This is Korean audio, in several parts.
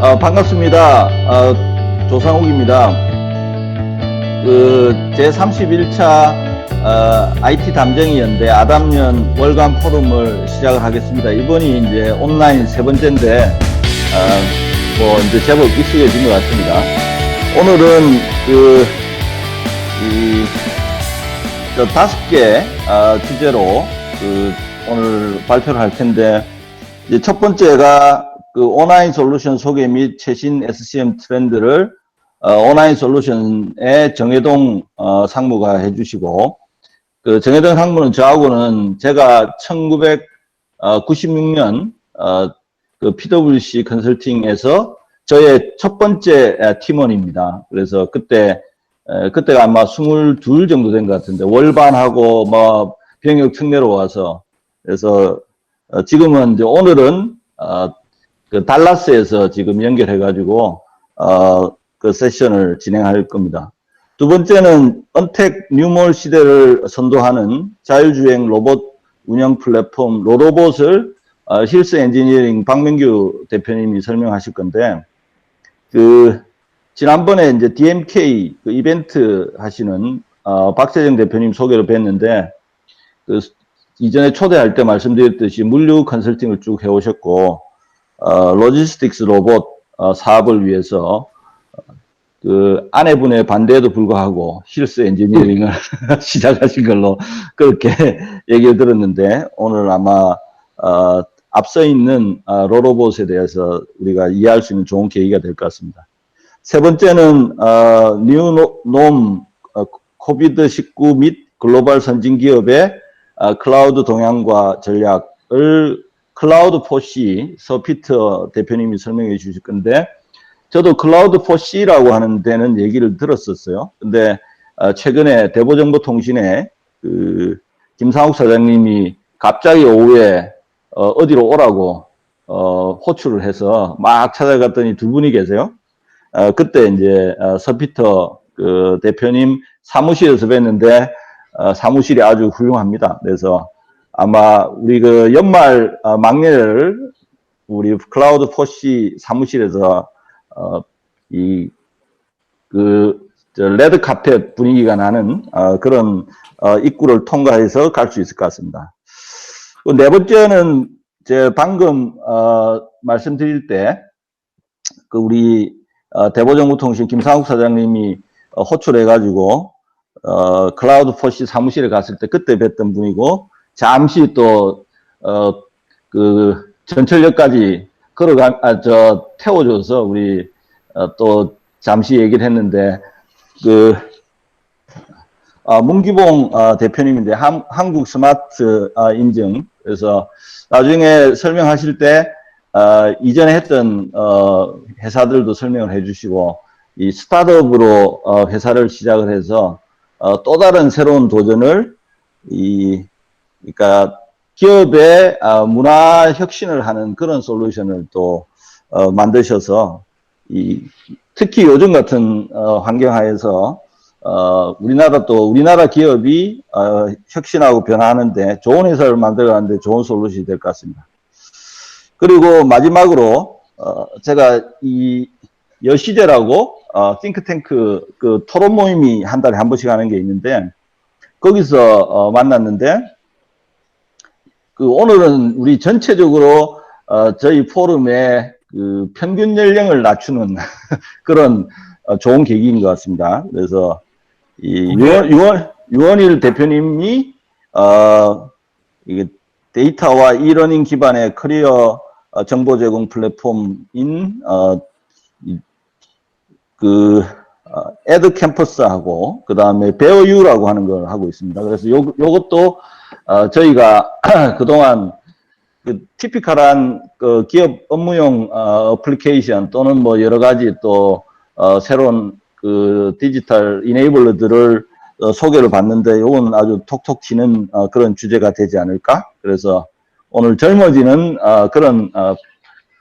반갑습니다. 조상욱입니다. 제31차 IT 담정이 연대 아담년 월간 포럼을 시작을 하겠습니다. 이번이 이제 온라인 세 번째인데, 이제 제법 익숙해진 것 같습니다. 오늘은 다섯 개 주제로 오늘 발표를 할 텐데, 이제 첫 번째가 온라인 솔루션 소개 및 최신 SCM 트렌드를 온라인 솔루션의 정혜동 상무가 해주시고, 정혜동 상무는 저하고는 제가 1996년 PwC 컨설팅에서 저의 첫 번째 팀원입니다. 그래서 그때가 아마 22 정도 된 것 같은데, 월반하고 병역 특례로 와서, 그래서 지금은 이제 오늘은 달라스에서 지금 연결해가지고, 세션을 진행할 겁니다. 두 번째는 언택 뉴몰 시대를 선도하는 자율주행 로봇 운영 플랫폼 로로봇을 힐스 엔지니어링 박명규 대표님이 설명하실 건데, 지난번에 이제 DMK 이벤트 하시는, 박재정 대표님 소개로 뵀는데, 이전에 초대할 때 말씀드렸듯이 물류 컨설팅을 쭉 해오셨고, 로지스틱스 로봇 사업을 위해서 아내분의 반대에도 불구하고 힐스 엔지니어링을 시작하신 걸로 그렇게 얘기를 들었는데, 오늘 아마 앞서 있는 로로봇에 대해서 우리가 이해할 수 있는 좋은 계기가 될 것 같습니다. 세 번째는 뉴놈 코비드19 및 글로벌 선진 기업의 클라우드 동향과 전략을 클라우드4C 서피터 대표님이 설명해 주실 건데, 저도 클라우드4C라고 하는 데는 얘기를 들었었어요. 근데 최근에 대보정보통신에 김상욱 사장님이 갑자기 오후에 어디로 오라고 호출을 해서 막 찾아갔더니 두 분이 계세요. 그때 이제 서피터 대표님 사무실에서 뵀는데, 사무실이 아주 훌륭합니다. 그래서 아마 우리 연말 막내를 우리 클라우드4C 사무실에서 레드 카펫 분위기가 나는 그런 입구를 통과해서 갈 수 있을 것 같습니다. 네 번째는 제가 방금 말씀드릴 때 우리 대보정보통신 김상욱 사장님이 호출해가지고 클라우드4C 사무실에 갔을 때 그때 뵀던 분이고, 잠시 또 전철역까지 태워줘서 우리 또 잠시 얘기를 했는데, 문기봉 대표님인데 한국 스마트 인증, 그래서 나중에 설명하실 때 이전에 했던 회사들도 설명을 해주시고, 이 스타트업으로 회사를 시작을 해서 또 다른 새로운 도전을 그러니까 기업의 문화 혁신을 하는 그런 솔루션을 또 만드셔서, 특히 요즘 같은 환경하에서 우리나라 기업이 혁신하고 변화하는데 좋은 회사를 만들어가는데 좋은 솔루션이 될 것 같습니다. 그리고 마지막으로 제가 이 여시대라고 띵크탱크 토론 모임이 한 달에 한 번씩 하는 게 있는데, 거기서 만났는데, 오늘은 우리 전체적으로 저희 포럼의 평균 연령을 낮추는 그런 좋은 계기인 것 같습니다. 그래서 유원일 대표님이 이게 데이터와 이러닝 기반의 커리어 정보 제공 플랫폼인 에드 캠퍼스하고 그다음에 베어유라고 하는 걸 하고 있습니다. 그래서 요것도 저희가 그동안 티피컬한 기업 업무용 어플리케이션 또는 여러 가지 또 새로운 디지털 이네이블러들을 소개를 받는데, 요건 아주 톡톡 튀는 그런 주제가 되지 않을까? 그래서 오늘 젊어지는 그런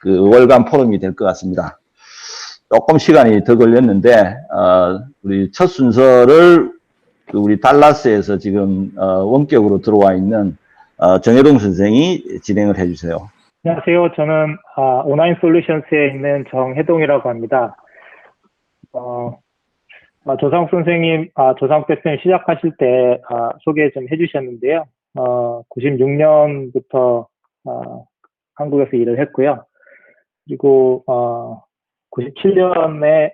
월간 포럼이 될 것 같습니다. 조금 시간이 더 걸렸는데, 우리 첫 순서를 우리 달라스에서 지금 원격으로 들어와 있는 정혜동 선생이 진행을 해주세요. 안녕하세요. 저는 온라인 솔루션스에 있는 정혜동이라고 합니다. 어, 조상욱 선생님, 조상욱 대표님 시작하실 때 소개 좀 해주셨는데요. 96년부터 한국에서 일을 했고요. 그리고 97년에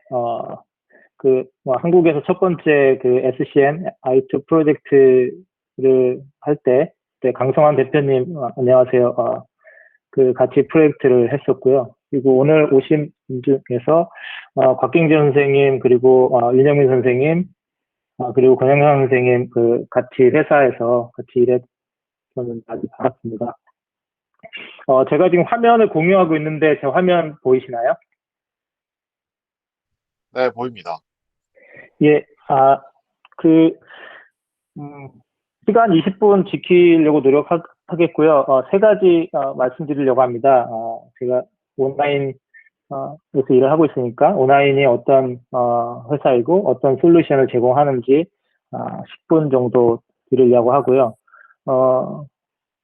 한국에서 첫 번째 그 SCM I2 프로젝트를 할 때, 그때 강성환 대표님, 안녕하세요. 그 같이 프로젝트를 했었고요. 그리고 오늘 오신 분 중에서 곽경재 선생님 그리고 윤영민 선생님 그리고 권영상 선생님 그 같이 회사에서 같이 일했 저는 아주 반갑습니다. 제가 지금 화면을 공유하고 있는데 제 화면 보이시나요? 네, 보입니다. 예, 그 음, 시간 20분 지키려고 노력하겠고요. 세 가지 말씀드리려고 합니다. 제가 온라인 에서 일을 하고 있으니까 온라인이 어떤 회사이고 어떤 솔루션을 제공하는지 10분 정도 드리려고 하고요. 어,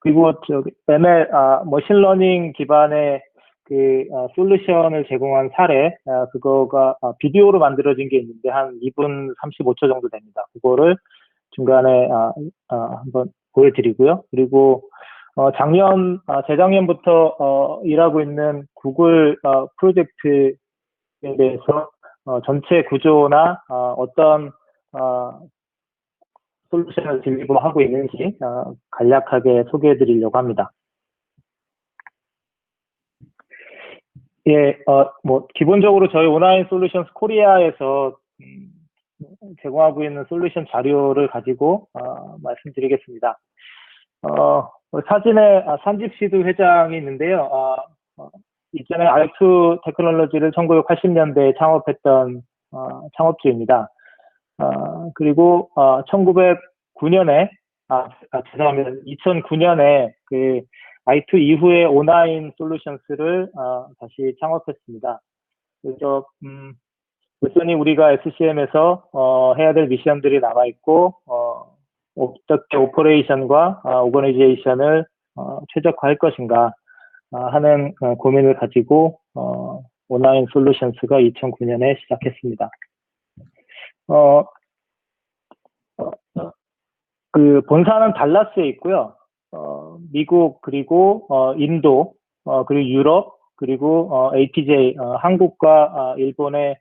그리고 저기 ML 머신러닝 기반의 그 솔루션을 제공한 사례 그거가 비디오로 만들어진 게 있는데 한 2분 35초 정도 됩니다. 그거를 중간에 한번 보여드리고요. 그리고 재작년부터 일하고 있는 구글 프로젝트에 대해서 전체 구조나 어떤 어, 솔루션을 딜리버하고 있는지 간략하게 소개해 드리려고 합니다. 예, 기본적으로 저희 온라인 솔루션스 코리아에서 제공하고 있는 솔루션 자료를 가지고 말씀드리겠습니다. 사진에 산집시드 회장이 있는데요. 이전에 R2 테크놀로지를 1980년대에 창업했던 창업주입니다. 그리고 1909년에 죄송합니다. 2009년에 그 i2 이후에 온라인 솔루션스를 다시 창업했습니다. 그래서 여전히 우리가 SCM에서 해야 될 미션들이 남아 있고 어떻게 오퍼레이션과 오거니제이션을 최적화할 것인가 하는 고민을 가지고 온라인 솔루션스가 2009년에 시작했습니다. 어, 그 본사는 달라스에 있고요. 미국 그리고 인도 그리고 유럽 그리고 APJ 한국과 일본의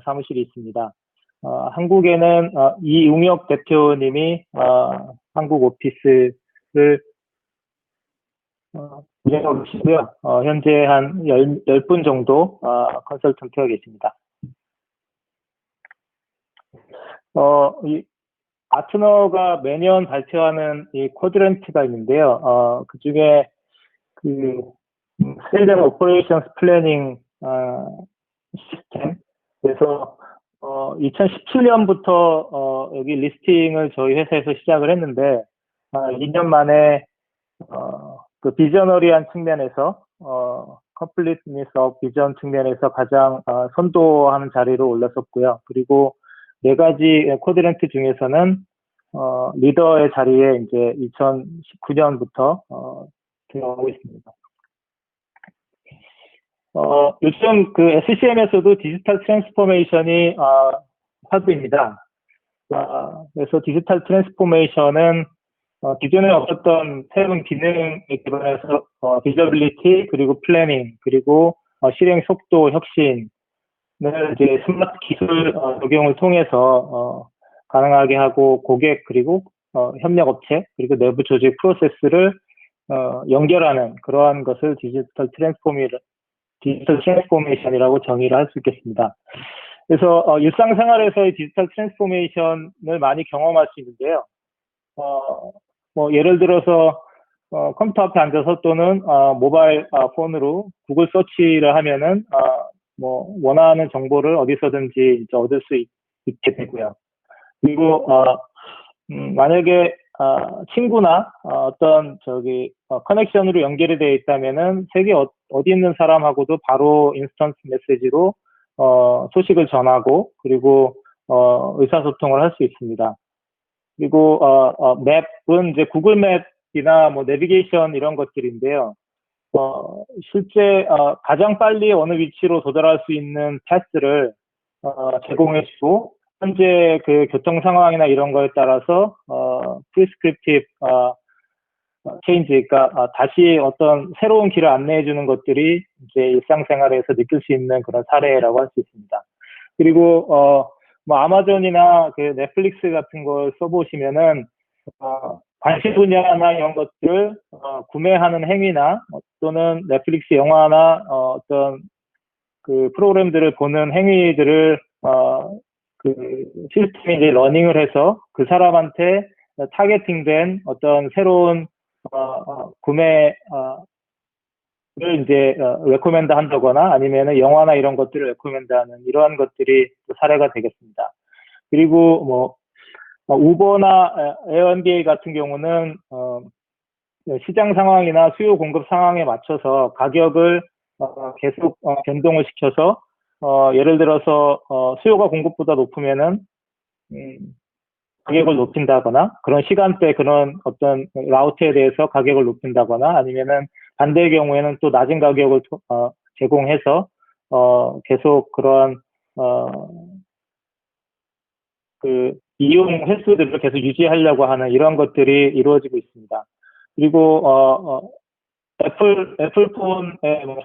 사무실이 있습니다. 한국에는 이웅혁 대표님이 한국 오피스를 운영하고 계시고요. 현재 한 10분 정도 컨설턴트가 계십니다. 이 아트너가 매년 발표하는 이 쿼드런트가 있는데요. 그 중에 그 세일즈 오퍼레이션스 플래닝 시스템 그래서 2017년부터 여기 리스팅을 저희 회사에서 시작을 했는데 2년 만에 그 비저너리한 측면에서 컴플리트니스 비전 측면에서 가장 선도하는 자리로 올랐었고요. 그리고 네 가지 쿼드런트 중에서는 리더의 자리에 이제 2019년부터 들어가고 있습니다. 요즘 그 SCM에서도 디지털 트랜스포메이션이 화두입니다. 그래서 디지털 트랜스포메이션은 기존에 없었던 새로운 기능에 기반해서 비저빌리티 그리고 플래닝 그리고 실행 속도 혁신을 이제 스마트 기술 적용을 통해서 가능하게 하고 고객 그리고 협력업체 그리고 내부 조직 프로세스를 연결하는 그러한 것을 디지털 트랜스포메이션이라고 정의를 할 수 있겠습니다. 그래서 일상생활에서의 디지털 트랜스포메이션을 많이 경험할 수 있는데요. 예를 들어서 컴퓨터 앞에 앉아서 또는 모바일 폰으로 구글 서치를 하면은 원하는 정보를 어디서든지 이제 얻을 수 있게 되고요. 그리고 만약에 친구나 어떤 커넥션으로 연결이 되어 있다면은 세계 어디 있는 사람하고도 바로 인스턴스 메시지로 소식을 전하고 그리고 의사소통을 할 수 있습니다. 그리고 맵은 이제 구글 맵이나 뭐 내비게이션 이런 것들인데요. 실제 가장 빨리 어느 위치로 도달할 수 있는 패스를 제공해주고 현재 그 교통 상황이나 이런 거에 따라서 prescriptive change, 그러니까 다시 어떤 새로운 길을 안내해 주는 것들이 이제 일상생활에서 느낄 수 있는 그런 사례라고 할 수 있습니다. 그리고 뭐 아마존이나 그 넷플릭스 같은 걸 써보시면은 관심 분야나 이런 것들을 구매하는 행위나 또는 넷플릭스 영화나 어떤 그 프로그램들을 보는 행위들을 그 시스템이 이제 러닝을 해서 그 사람한테 타겟팅된 어떤 새로운 구매를 이제 레코멘드 한다거나 아니면은 영화나 이런 것들을 레코멘드 하는 이러한 것들이 사례가 되겠습니다. 그리고 뭐 우버나 에어비앤비 같은 경우는 시장 상황이나 수요 공급 상황에 맞춰서 가격을 계속 변동을 시켜서 예를 들어서 수요가 공급보다 높으면은 가격을 높인다거나 그런 시간대 그런 어떤 라우트에 대해서 가격을 높인다거나 아니면은 반대의 경우에는 또 낮은 가격을 제공해서 계속 그런 그 이용 횟수들을 계속 유지하려고 하는 이런 것들이 이루어지고 있습니다. 그리고 애플폰의 뭐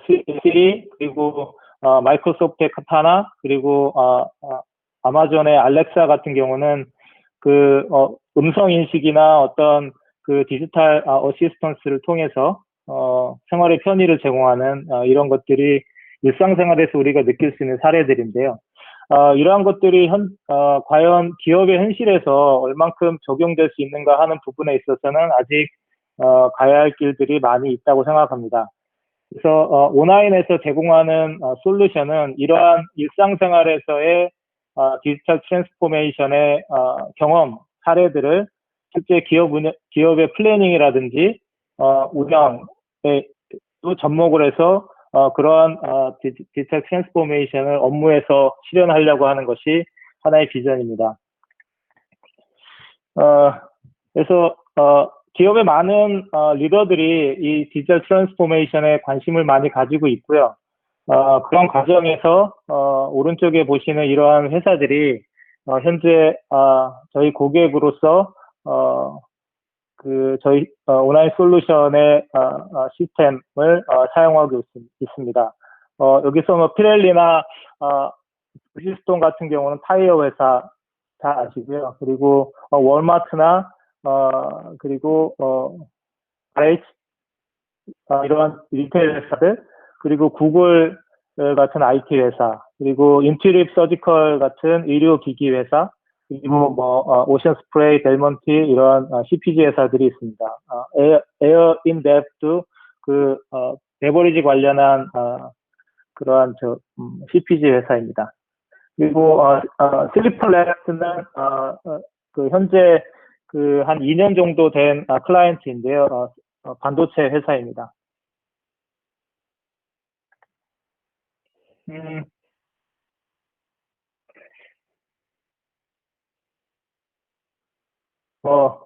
시리 그리고 마이크로소프트의 카타나 그리고 아마존의 알렉사 같은 경우는 그 음성 인식이나 어떤 그 디지털 어시스턴스를 통해서 생활의 편의를 제공하는 이런 것들이 일상생활에서 우리가 느낄 수 있는 사례들인데요. 이러한 것들이 과연 기업의 현실에서 얼만큼 적용될 수 있는가 하는 부분에 있어서는 아직 가야 할 길들이 많이 있다고 생각합니다. 그래서 온라인에서 제공하는 솔루션은 이러한 일상생활에서의 디지털 트랜스포메이션의 경험, 사례들을 실제 기업의 플래닝이라든지 운영에 또 접목을 해서 그러한 디지털 트랜스포메이션을 업무에서 실현하려고 하는 것이 하나의 비전입니다. 그래서 기업의 많은 리더들이 이 디지털 트랜스포메이션에 관심을 많이 가지고 있고요. 그런 과정에서 오른쪽에 보시는 이러한 회사들이 현재 저희 고객으로서 그 저희 온라인 솔루션의 시스템을 사용하고 있습니다. 여기서 뭐 피렐리나 브리지스톤 같은 경우는 타이어 회사 다 아시고요. 그리고 월마트나 그리고 RH 이러한 리테일 회사들 그리고 구글 같은 IT 회사 그리고 인투리브 서지컬 같은 의료기기 회사 그리고 뭐 오션 스프레이, 델몬티 이런 CPG 회사들이 있습니다. 에어 인뎁도 그 베버리지 관련한 그러한 CPG 회사입니다. 그리고 슬리퍼랩스는 그 현재 그 한 2년 정도 된 클라이언트인데요. 반도체 회사입니다.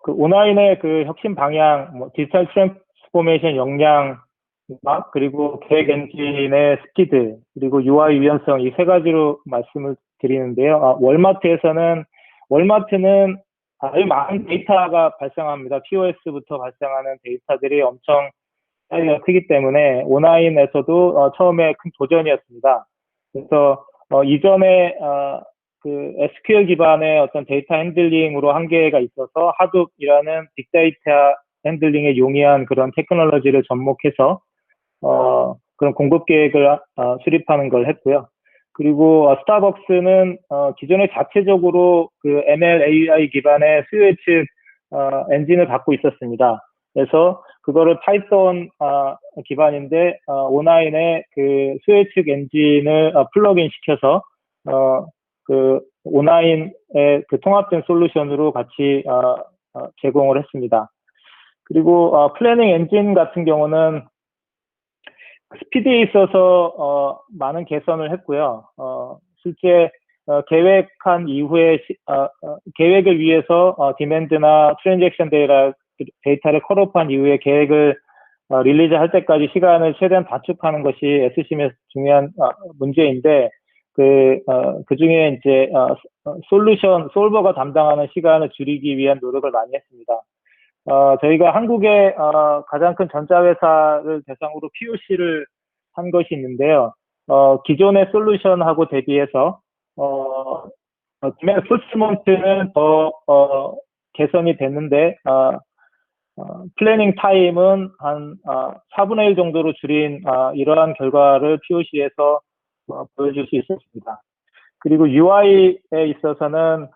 그 온라인의 그 혁신 방향, 뭐 디지털 트랜스포메이션 역량, 그리고 계획 엔진의 스피드, 그리고 UI 유연성 이 세 가지로 말씀을 드리는데요. 월마트는 아주 많은 데이터가 발생합니다. POS부터 발생하는 데이터들이 엄청 차이가 크기 때문에 온라인에서도 처음에 큰 도전이었습니다. 그래서 이전에 그 SQL 기반의 어떤 데이터 핸들링으로 한계가 있어서 하둡이라는 빅데이터 핸들링에 용이한 그런 테크놀로지를 접목해서 그런 공급 계획을 수립하는 걸 했고요. 그리고 스타벅스는 기존에 자체적으로 그 ML AI 기반의 수요 예측 엔진을 갖고 있었습니다. 그래서 그거를 파이썬 기반인데 온라인에 그 수요 예측 엔진을 플러그인 시켜서 그 온라인의 그 통합된 솔루션으로 같이 제공을 했습니다. 그리고 플래닝 엔진 같은 경우는 스피드에 있어서 많은 개선을 했고요. 실제 계획한 이후에 계획을 위해서 디맨드나 트랜잭션 데이터를 컬업한 이후에 계획을 릴리즈 할 때까지 시간을 최대한 단축하는 것이 SCM의 중요한 문제인데, 그 중에 이제, 솔버가 담당하는 시간을 줄이기 위한 노력을 많이 했습니다. 저희가 한국의, 가장 큰 전자회사를 대상으로 POC를 한 것이 있는데요. 기존의 솔루션하고 대비해서, 디맨드 풀스먼트는 더, 개선이 됐는데, 플래닝 타임은 한 4분의 1 정도로 줄인 이러한 결과를 POC에서 보여줄 수 있었습니다. 그리고 UI에 있어서는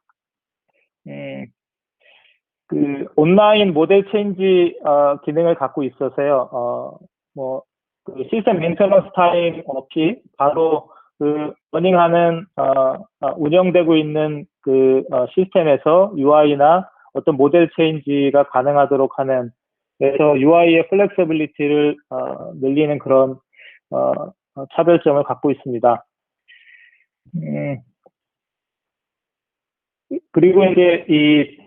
그 온라인 모델 체인지 기능을 갖고 있어서요. 그 시스템 메인테너ን스 타임 없이 바로 그 러닝하는 운영되고 있는 그 시스템에서 UI나 어떤 모델 체인지가 가능하도록 하는, 그래서 UI의 플렉서빌리티를 늘리는 그런 차별점을 갖고 있습니다. 그리고 이제 이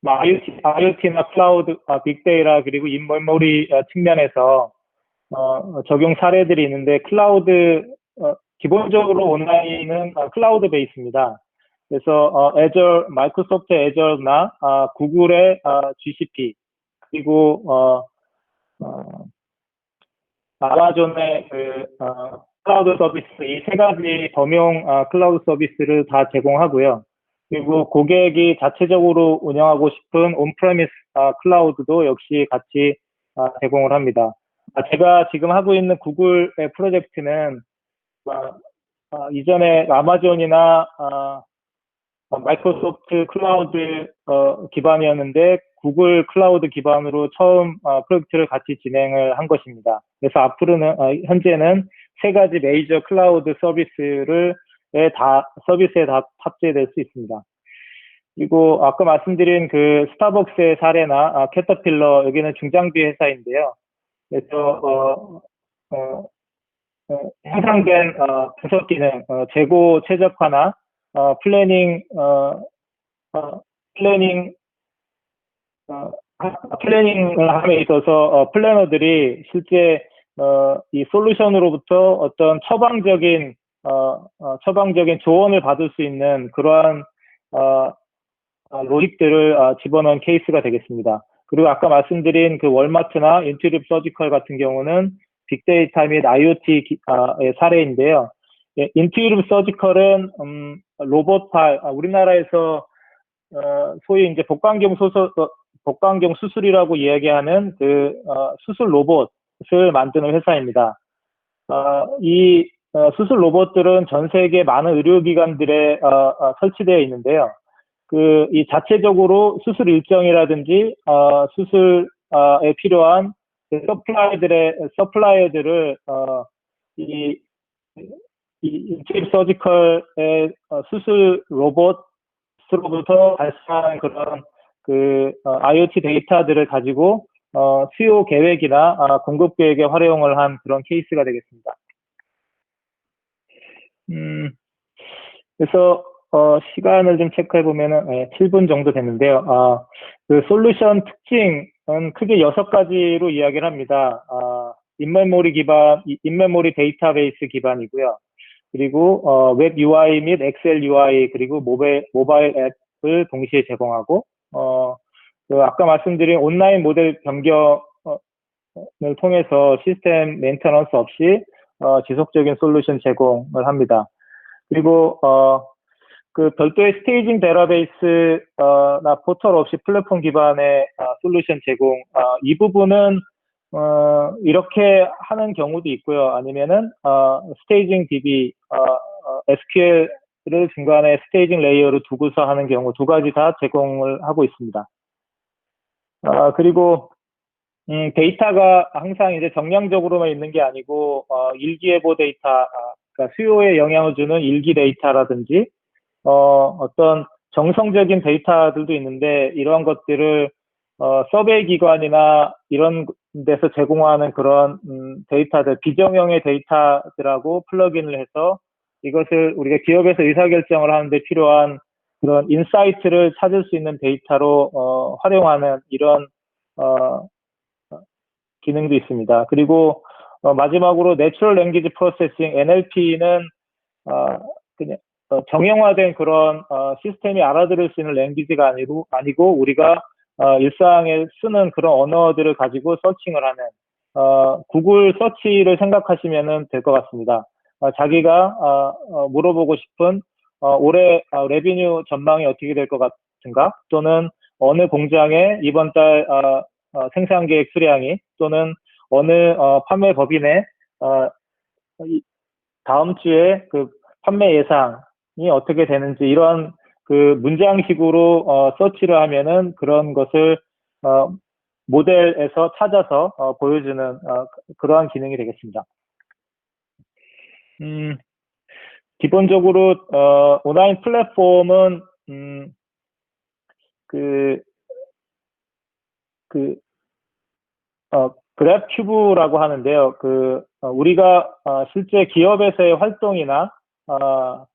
IoT나 클라우드, 빅데이터 그리고 인메모리 측면에서 적용 사례들이 있는데, 클라우드, 기본적으로 온라인은 클라우드 베이스입니다. 그래서 Azure, 마이크로소프트 애저나 구글의 GCP, 그리고 아마존의 클라우드 서비스, 이 세 가지 범용 클라우드 서비스를 다 제공하고요. 그리고 고객이 자체적으로 운영하고 싶은 온프레미스 클라우드도 역시 같이 제공을 합니다. 제가 지금 하고 있는 구글의 프로젝트는 이전에 아마존이나 마이크로소프트 클라우드 기반이었는데 구글 클라우드 기반으로 처음 프로젝트를 같이 진행을 한 것입니다. 그래서 앞으로는 현재는 세 가지 메이저 클라우드 서비스에 다 탑재될 수 있습니다. 그리고 아까 말씀드린 그 스타벅스의 사례나 캐터필러, 여기는 중장비 회사인데요. 그래서 향상된 분석 기능, 재고 최적화나 플래닝을 함에 있어서 플래너들이 실제 이 솔루션으로부터 어떤 처방적인 조언을 받을 수 있는 그러한 로직들을 집어넣은 케이스가 되겠습니다. 그리고 아까 말씀드린 그 월마트나 인투리브 서지컬 같은 경우는 빅데이터 및 IoT의 사례인데요. 인투리브 서지컬은 로봇팔, 우리나라에서 소위 이제 복강경 수술이라고 이야기하는 그 수술 로봇을 만드는 회사입니다. 이 수술 로봇들은 전 세계 많은 의료기관들에 설치되어 있는데요. 이 자체적으로 수술 일정이라든지 수술에 필요한 서플라이어들을 이 인투리브 서지컬의 수술 로봇으로부터 발생하는 그런 IoT 데이터들을 가지고 수요 계획이나 공급 계획에 활용을 한 그런 케이스가 되겠습니다. 그래서 시간을 좀 체크해 보면은 7분 정도 됐는데요. 그 솔루션 특징은 크게 6가지로 이야기를 합니다. 인메모리 데이터베이스 기반이고요. 그리고 웹 UI 및 엑셀 UI, 그리고 모바일 앱을 동시에 제공하고, 아까 말씀드린 온라인 모델 변경을 통해서 시스템 메인터넌스 없이 지속적인 솔루션 제공을 합니다. 그리고 그 별도의 스테이징 데이터베이스나 포털 없이 플랫폼 기반의 솔루션 제공, 이 부분은 이렇게 하는 경우도 있고요. 아니면은 스테이징 DB, SQL을 중간에 스테이징 레이어를 두고서 하는 경우, 두 가지 다 제공을 하고 있습니다. 그리고 데이터가 항상 이제 정량적으로만 있는 게 아니고 일기예보 데이터, 그러니까 수요에 영향을 주는 일기 데이터라든지 어떤 정성적인 데이터들도 있는데, 이러한 것들을 서베이 기관이나 이런 데서 제공하는 그런 데이터들, 비정형의 데이터들하고 플러그인을 해서 이것을 우리가 기업에서 의사결정을 하는데 필요한 그런 인사이트를 찾을 수 있는 데이터로 활용하는 이런 기능도 있습니다. 그리고 마지막으로 Natural Language Processing NLP는 그냥 정형화된 그런 시스템이 알아들을 수 있는 랭귀지가 아니고 우리가 일상에 쓰는 그런 언어들을 가지고 서칭을 하는 구글 서치를 생각하시면 될 것 같습니다. 자기가 물어보고 싶은 올해 레비뉴 전망이 어떻게 될 것 같은가, 또는 어느 공장의 이번 달 생산 계획 수량이, 또는 어느 판매 법인의 다음 주에 그 판매 예상이 어떻게 되는지, 이런 그 문장식으로 서치를 하면은 그런 것을 모델에서 찾아서 보여주는 그러한 기능이 되겠습니다. 기본적으로 온라인 플랫폼은 그래프큐브라고 하는데요. 우리가 실제 기업에서의 활동이나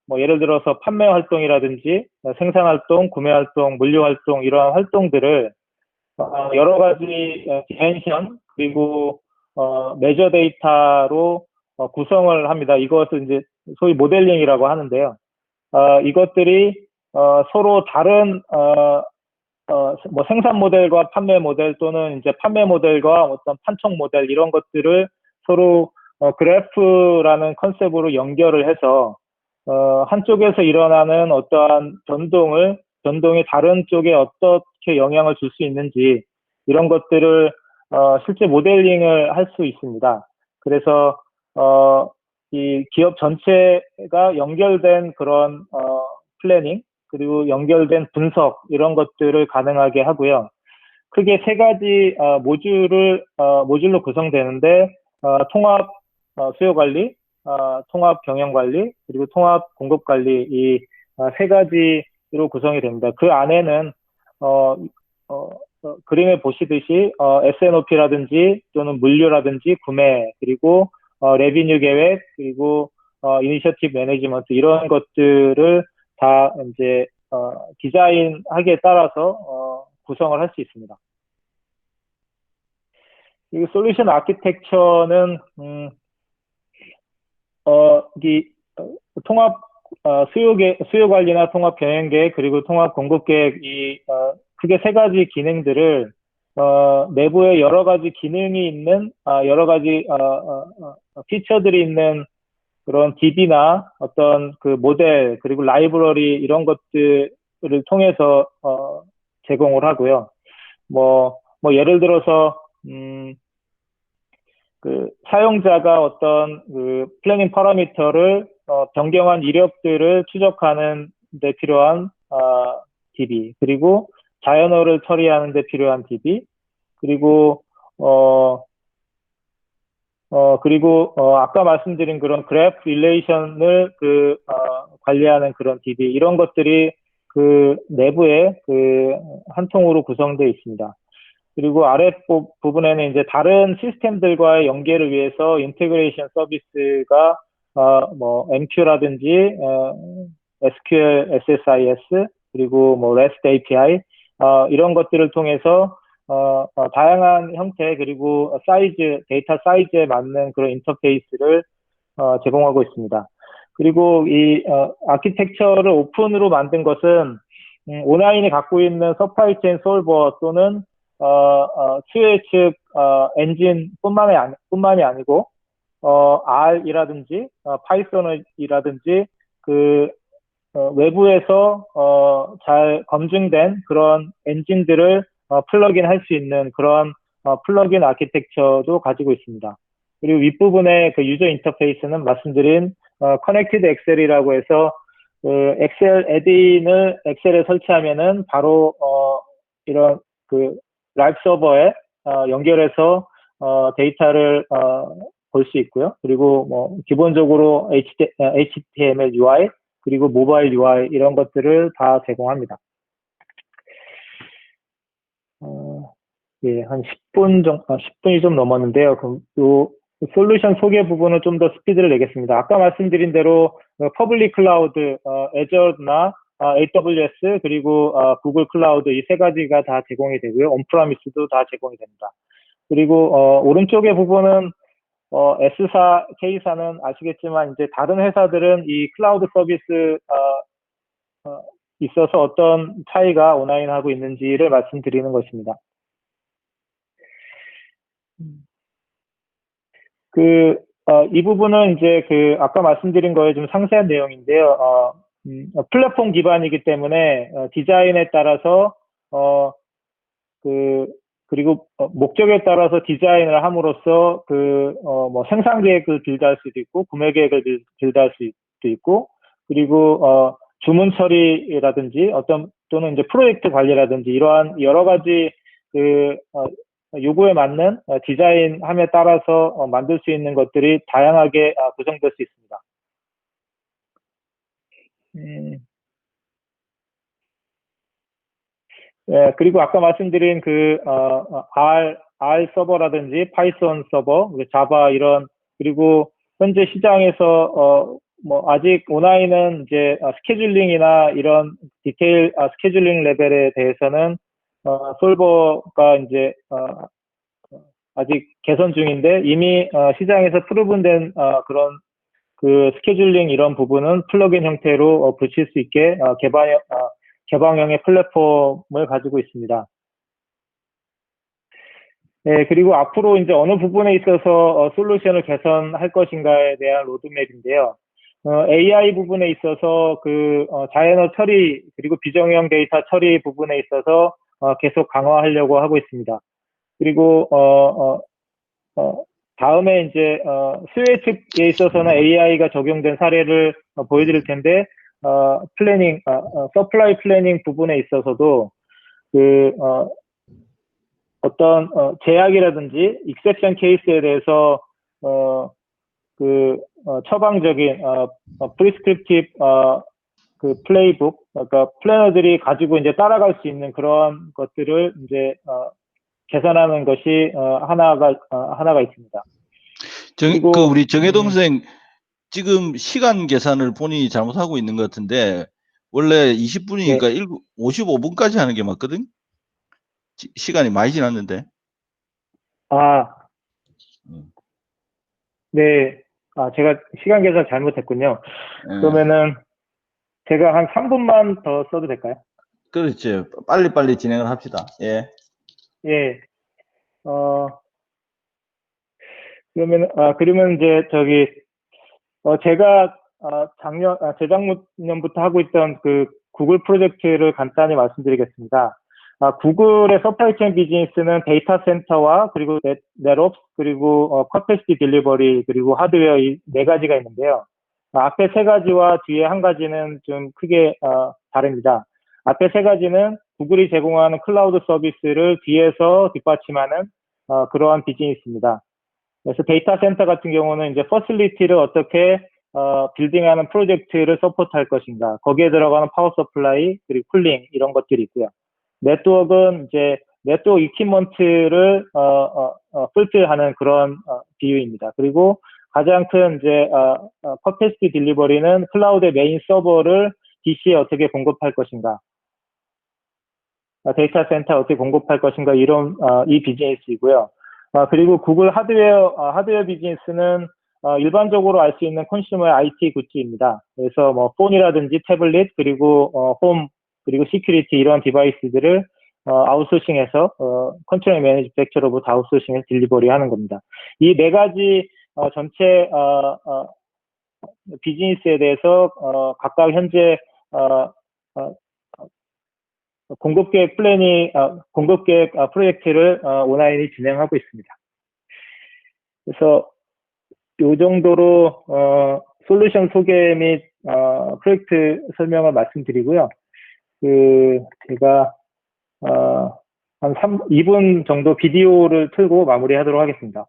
뭐 예를 들어서 판매 활동이라든지 생산 활동, 구매 활동, 물류 활동, 이러한 활동들을 여러 가지 디멘션 그리고 메저 데이터로 구성을 합니다. 이것을 이제 소위 모델링이라고 하는데요. 이것들이 서로 다른 뭐 생산 모델과 판매 모델, 또는 이제 판매 모델과 어떤 판촉 모델, 이런 것들을 서로 그래프라는 컨셉으로 연결을 해서 한쪽에서 일어나는 어떠한 변동이 다른 쪽에 어떻게 영향을 줄 수 있는지, 이런 것들을 실제 모델링을 할 수 있습니다. 그래서 이 기업 전체가 연결된 그런 플래닝, 그리고 연결된 분석, 이런 것들을 가능하게 하고요. 크게 세 가지 모듈로 구성되는데 통합 수요 관리, 통합 경영 관리, 그리고 통합 공급 관리, 이 세 가지로 구성이 됩니다. 그 안에는 그림에 보시듯이 S&OP라든지 또는 물류라든지 구매, 그리고 레비뉴 계획, 그리고 이니셔티브 매니지먼트, 이런 것들을 다 이제 디자인하기에 따라서 구성을 할 수 있습니다. 이 솔루션 아키텍처는 이 통합 수요 관리나 통합 경영 계획, 그리고 통합 공급 계획, 이 크게 세 가지 기능들을 내부에 여러 가지 기능이 있는 여러 가지 피처들이 있는 그런 DB나 어떤 그 모델, 그리고 라이브러리, 이런 것들을 통해서 제공을 하고요. 뭐 예를 들어서 그 사용자가 어떤 그 플래닝 파라미터를 변경한 이력들을 추적하는 데 필요한 DB, 그리고 자연어를 처리하는 데 필요한 DB, 그리고 아까 말씀드린 그런 그래프 릴레이션을 관리하는 그런 DB, 이런 것들이 그 내부에 한 통으로 구성되어 있습니다. 그리고 부분에는 이제 다른 시스템들과의 연계를 위해서 인테그레이션 서비스가 뭐 MQ라든지 SQL, SSIS, 그리고 뭐 REST API, 이런 것들을 통해서 다양한 형태, 그리고 데이터 사이즈에 맞는 그런 인터페이스를 제공하고 있습니다. 그리고 이 아키텍처를 오픈으로 만든 것은 온라인이 갖고 있는 서프라이 체인 솔버 또는 QA 측 엔진 뿐만이 아니고 R이라든지 파이썬이라든지 외부에서 잘 검증된 그런 엔진들을 플러긴 할 수 있는 그런 플러긴 아키텍처도 가지고 있습니다. 그리고 윗부분의 그 유저 인터페이스는 말씀드린 커넥티드 엑셀이라고 해서 엑셀 애드인을 엑셀에 설치하면은 바로 이런 라이브 서버에 연결해서 데이터를 볼 수 있고요. 그리고 뭐 기본적으로 HTML UI, 그리고 모바일 UI, 이런 것들을 다 제공합니다. 예, 한 10분이 좀 넘었는데요. 그럼 요 솔루션 소개 부분은 좀 더 스피드를 내겠습니다. 아까 말씀드린 대로 퍼블릭 클라우드, 애저나 AWS, 그리고 구글 클라우드, 이 세 가지가 다 제공이 되고요. 온프라미스도 다 제공이 됩니다. 그리고 오른쪽의 부분은 S사, K사는 아시겠지만 이제 다른 회사들은 이 클라우드 서비스 있어서 어떤 차이가 온라인하고 있는지를 말씀드리는 것입니다. 이 부분은 이제 아까 말씀드린 거에 좀 상세한 내용인데요. 플랫폼 기반이기 때문에 디자인에 따라서 그리고 목적에 따라서 디자인을 함으로써 뭐 생산 계획을 빌드할 수도 있고 구매 계획을 빌드할 수도 있고 그리고 주문 처리라든지 또는 이제 프로젝트 관리라든지 이러한 여러 가지 요구에 맞는 디자인함에 따라서 만들 수 있는 것들이 다양하게 구성될 수 있습니다. 예, 그리고 아까 말씀드린 R 서버라든지 파이썬 서버, 자바 그리고 현재 시장에서, 뭐, 아직 온라인은 이제 스케줄링이나 이런 디테일 스케줄링 레벨에 대해서는, 솔버가 이제, 아직 개선 중인데 이미 시장에서 프루브된 그런 스케줄링 이런 부분은 플러그인 형태로 붙일 수 있게 개방형의 플랫폼을 가지고 있습니다. 네, 그리고 앞으로 이제 어느 부분에 있어서 솔루션을 개선할 것인가에 대한 로드맵인데요. AI 부분에 있어서 자연어 처리 그리고 비정형 데이터 처리 부분에 있어서 계속 강화하려고 하고 있습니다. 그리고 다음에 이제 수요 측에 있어서는 AI가 적용된 사례를 보여드릴 텐데 플래닝, 서플라이 플래닝 부분에 있어서도 어떤 제약이라든지 익셉션 케이스에 대해서 처방적인 프리스크립티브 플레이북, 그러니까 플래너들이 가지고 이제 따라갈 수 있는 그런 것들을 이제 개선하는 것이 하나가 있습니다. 그리고 우리 정혜동 선생 지금 시간 계산을 본인이 잘못하고 있는 것 같은데 원래 20분이니까 네. 55분까지 하는 게 맞거든? 시간이 많이 지났는데. 네. 제가 시간 계산 잘못했군요. 그러면은 제가 한 3분만 더 써도 될까요? 그렇지. 빨리빨리 진행을 합시다. 예. 예. 그러면 이제 제가 재작년부터 하고 있던 구글 프로젝트를 간단히 말씀드리겠습니다. 구글의 서플라이체인 비즈니스는 데이터 센터와 그리고 넷옵스 그리고 커패시티 딜리버리 그리고 하드웨어 이 네 가지가 있는데요. 앞에 세 가지와 뒤에 한 가지는 좀 크게 다릅니다. 앞에 세 가지는 구글이 제공하는 클라우드 서비스를 뒤에서 뒷받침하는 그러한 비즈니스입니다. 그래서 데이터 센터 같은 경우는 이제 퍼실리티를 어떻게 빌딩하는 프로젝트를 서포트할 것인가, 거기에 들어가는 파워 서플라이 그리고 쿨링 이런 것들이 있고요. 네트워크는 이제 네트워크 이퀴먼트를 풀필하는 그런 비유입니다. 그리고 가장 큰 이제 커패시티 딜리버리는 클라우드의 메인 서버를 DC에 어떻게 공급할 것인가, 데이터 센터 어떻게 공급할 것인가 이런 이 비즈니스이고요. 그리고 구글 하드웨어 비즈니스는 일반적으로 알 수 있는 컨슈머 IT 굿즈입니다. 그래서 뭐 폰이라든지 태블릿 그리고 홈 그리고 시큐리티 이런 디바이스들을 아웃소싱해서 컨트롤 매니팩처로부터 아웃소싱해서 딜리버리 하는 겁니다. 이 네 가지 전체 비즈니스에 대해서 각각 현재 공급계획 프로젝트를 온라인이 진행하고 있습니다. 그래서 이 정도로 솔루션 소개 및 프로젝트 설명을 말씀드리고요. 제가 한 2분 정도 비디오를 틀고 마무리하도록 하겠습니다.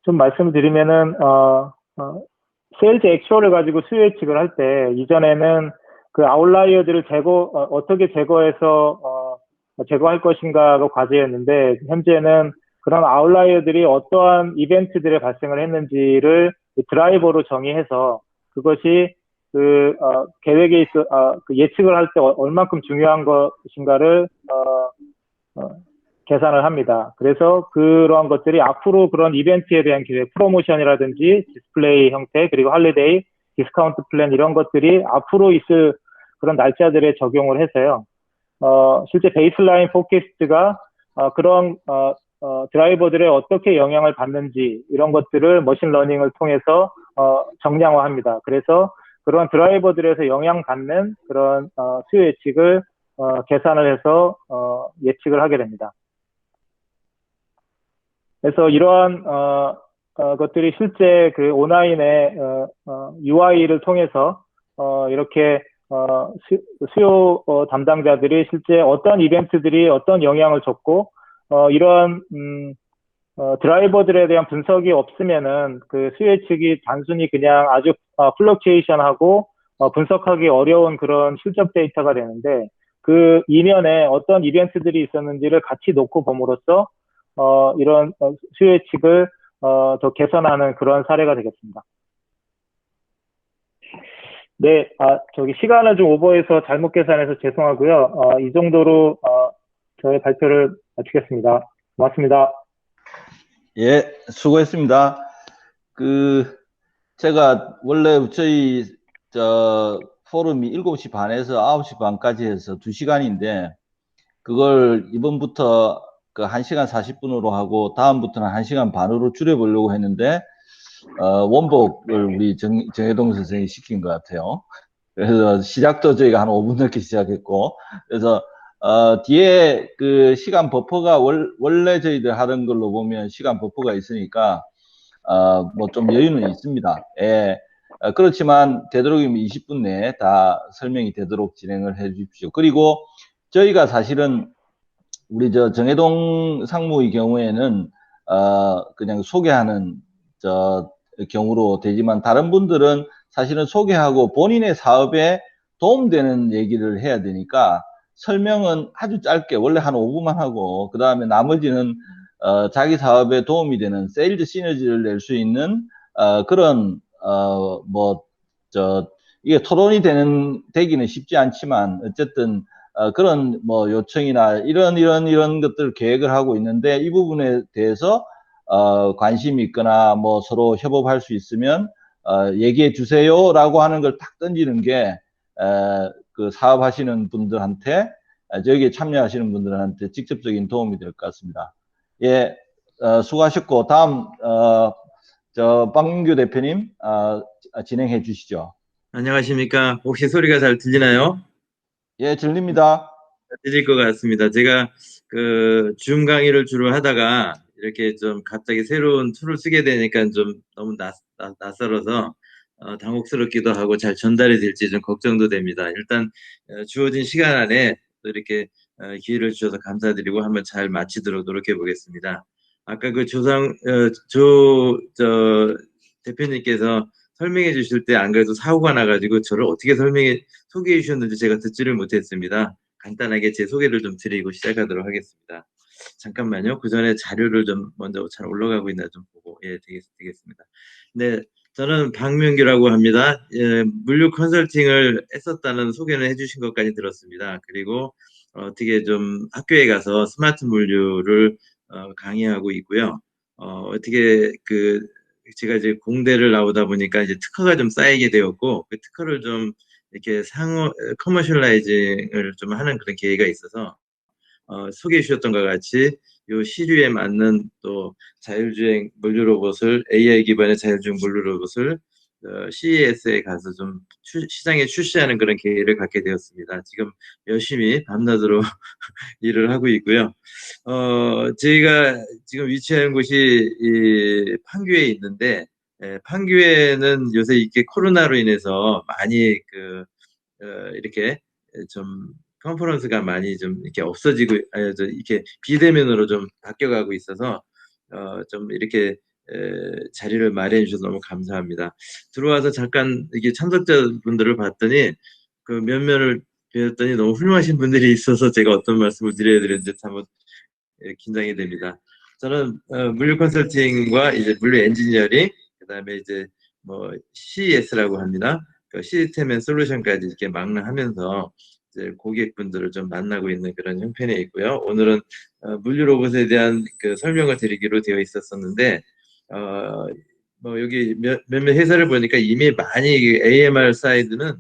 좀 말씀드리면은, 세일즈 액츄얼을 가지고 수요 예측을 할 때, 이전에는 그 아웃라이어들을 어떻게 제거해서, 제거할 것인가가 과제였는데, 현재는 그런 아웃라이어들이 어떠한 이벤트들의 발생을 했는지를 드라이버로 정의해서, 그것이 계획에 그 예측을 할 때 얼만큼 중요한 것인가를, 계산을 합니다. 그래서 그러한 것들이 앞으로 그런 이벤트에 대한 계획, 프로모션이라든지 디스플레이 형태, 그리고 할리데이, 디스카운트 플랜 이런 것들이 앞으로 있을 그런 날짜들에 적용을 해서요. 실제 베이스라인 포캐스트가 그런 드라이버들에 어떻게 영향을 받는지 이런 것들을 머신러닝을 통해서 정량화합니다. 그래서 그런 드라이버들에서 영향받는 그런 수요 예측을 계산을 해서 예측을 하게 됩니다. 그래서 이러한 것들이 실제 그 온라인의 UI를 통해서 이렇게 수요 담당자들이 실제 어떤 이벤트들이 어떤 영향을 줬고 이러한 드라이버들에 대한 분석이 없으면은 그 수요 예측이 단순히 그냥 아주 플럭추에이션하고 분석하기 어려운 그런 실적 데이터가 되는데 그 이면에 어떤 이벤트들이 있었는지를 같이 놓고 봄으로써 이런 수요 예측을 더 개선하는 그런 사례가 되겠습니다. 네, 시간을 좀 오버해서 잘못 계산해서 죄송하고요. 이 정도로 저의 발표를 마치겠습니다. 고맙습니다. 예, 수고했습니다. 제가 원래 저희 포럼이 7시 반에서 9시 반까지 해서 2시간인데 그걸 이번부터 그 1시간 40분으로 하고 다음부터는 1시간 반으로 줄여보려고 했는데 원복을 우리 정혜동 선생이 시킨 것 같아요. 그래서 시작도 저희가 한 5분 늦게 시작했고 그래서 뒤에 그 시간 버퍼가 원래 저희들 하던 걸로 보면 시간 버퍼가 있으니까 뭐 좀 여유는 있습니다. 예. 그렇지만 되도록이면 20분 내에 다 설명이 되도록 진행을 해 주십시오. 그리고 저희가 사실은 우리 정혜동 상무의 경우에는 그냥 소개하는 경우로 되지만 다른 분들은 사실은 소개하고 본인의 사업에 도움되는 얘기를 해야 되니까 설명은 아주 짧게 원래 한 5분만 하고 그 다음에 나머지는 자기 사업에 도움이 되는 세일즈 시너지를 낼 수 있는 그런 이게 토론이 되기는 쉽지 않지만 어쨌든 그런 뭐 요청이나 이런 것들 계획을 하고 있는데 이 부분에 대해서 관심이 있거나 뭐 서로 협업할 수 있으면 얘기해 주세요라고 하는 걸 딱 던지는 게 그 사업하시는 분들한테 저기에 참여하시는 분들한테 직접적인 도움이 될 것 같습니다. 예, 수고하셨고 다음 박민규 대표님 진행해 주시죠. 안녕하십니까. 혹시 소리가 잘 들리나요? 예, 들립니다. 들릴 것 같습니다. 제가 줌 강의를 주로 하다가 이렇게 좀 갑자기 새로운 툴을 쓰게 되니까 좀 너무 낯설어서 당혹스럽기도 하고 잘 전달이 될지 좀 걱정도 됩니다. 일단 주어진 시간 안에 또 이렇게 기회를 주셔서 감사드리고 한번 잘 마치도록 노력해 보겠습니다. 아까 그 대표님께서 설명해 주실 때 안 그래도 사고가 나가지고 저를 어떻게 소개해 주셨는지 제가 듣지를 못했습니다. 간단하게 제 소개를 좀 드리고 시작하도록 하겠습니다. 잠깐만요. 그 전에 자료를 좀 먼저 잘 올라가고 있나 좀 보고 되겠습니다. 네, 저는 박명규라고 합니다. 물류 컨설팅을 했었다는 소개를 해주신 것까지 들었습니다. 그리고 어떻게 좀 학교에 가서 스마트 물류를 강의하고 있고요. 어떻게 제가 이제 공대를 나오다 보니까 이제 특허가 좀 쌓이게 되었고 그 특허를 좀 이렇게 커머셜라이징을 좀 하는 그런 계기가 있어서 소개해 주셨던 것 같이 요 시류에 맞는 또 자율주행 물류 로봇을 AI 기반의 자율주행 물류 로봇을 CES에 가서 좀 시장에 출시하는 그런 기회를 갖게 되었습니다. 지금 열심히 밤낮으로 일을 하고 있고요. 저희가 지금 위치하는 곳이 이 판교에 있는데 판교에는 요새 이렇게 코로나로 인해서 많이 이렇게 좀 컨퍼런스가 많이 좀 이렇게 없어지고 이렇게 비대면으로 좀 바뀌어가고 있어서 좀 이렇게 자리를 마련해 주셔서 너무 감사합니다. 들어와서 잠깐 이게 참석자분들을 봤더니 그 면면을 뵈었더니 너무 훌륭하신 분들이 있어서 제가 어떤 말씀을 드려야 되는지 한번 긴장이 됩니다. 저는 물류 컨설팅과 이제 물류 엔지니어링, 그다음에 이제 뭐 CES라고 합니다. 그 시스템 앤 솔루션까지 이렇게 망라하면서 이제 고객분들을 좀 만나고 있는 그런 형편에 있고요. 오늘은 물류 로봇에 대한 그 설명을 드리기로 되어 있었었는데 뭐 여기 몇몇 회사를 보니까 이미 많이 AMR 사이드는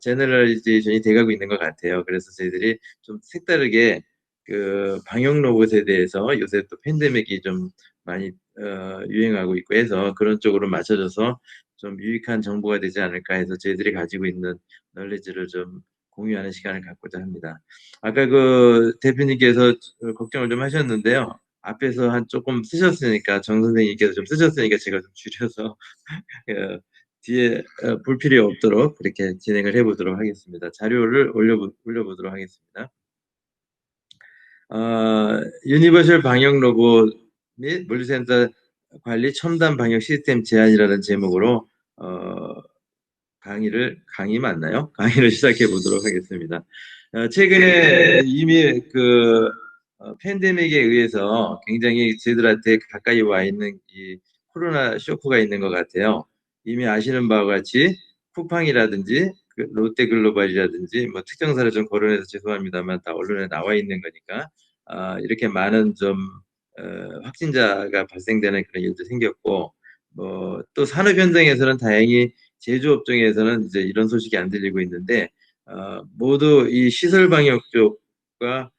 제너럴리제이션이 돼가고 있는 것 같아요. 그래서 저희들이 좀 색다르게 그 방역 로봇에 대해서 요새 또 팬데믹이 좀 많이 유행하고 있고 해서 그런 쪽으로 맞춰져서 좀 유익한 정보가 되지 않을까 해서 저희들이 가지고 있는 널리지를 좀 공유하는 시간을 갖고자 합니다. 아까 그 대표님께서 걱정을 좀 하셨는데요. 앞에서 한 조금 쓰셨으니까 정 선생님께서 좀 쓰셨으니까 제가 좀 줄여서 뒤에 볼 필요 없도록 그렇게 진행을 해보도록 하겠습니다. 자료를 올려보도록 하겠습니다. 유니버셜 방역 로봇 및 물류센터 관리 첨단 방역 시스템 제안이라는 제목으로 강의 맞나요? 강의를 시작해 보도록 하겠습니다. 최근에 이미 그 팬데믹에 의해서 굉장히 저희들한테 가까이 와 있는 이 코로나 쇼크가 있는 것 같아요. 이미 아시는 바와 같이 쿠팡이라든지 그 롯데글로벌이라든지 뭐 특정 사를 좀 거론해서 죄송합니다만 다 언론에 나와 있는 거니까 이렇게 많은 좀 확진자가 발생되는 그런 일도 생겼고 뭐 또 산업 현장에서는 다행히 제조업종에서는 이제 이런 소식이 안 들리고 있는데 모두 이 시설 방역 쪽과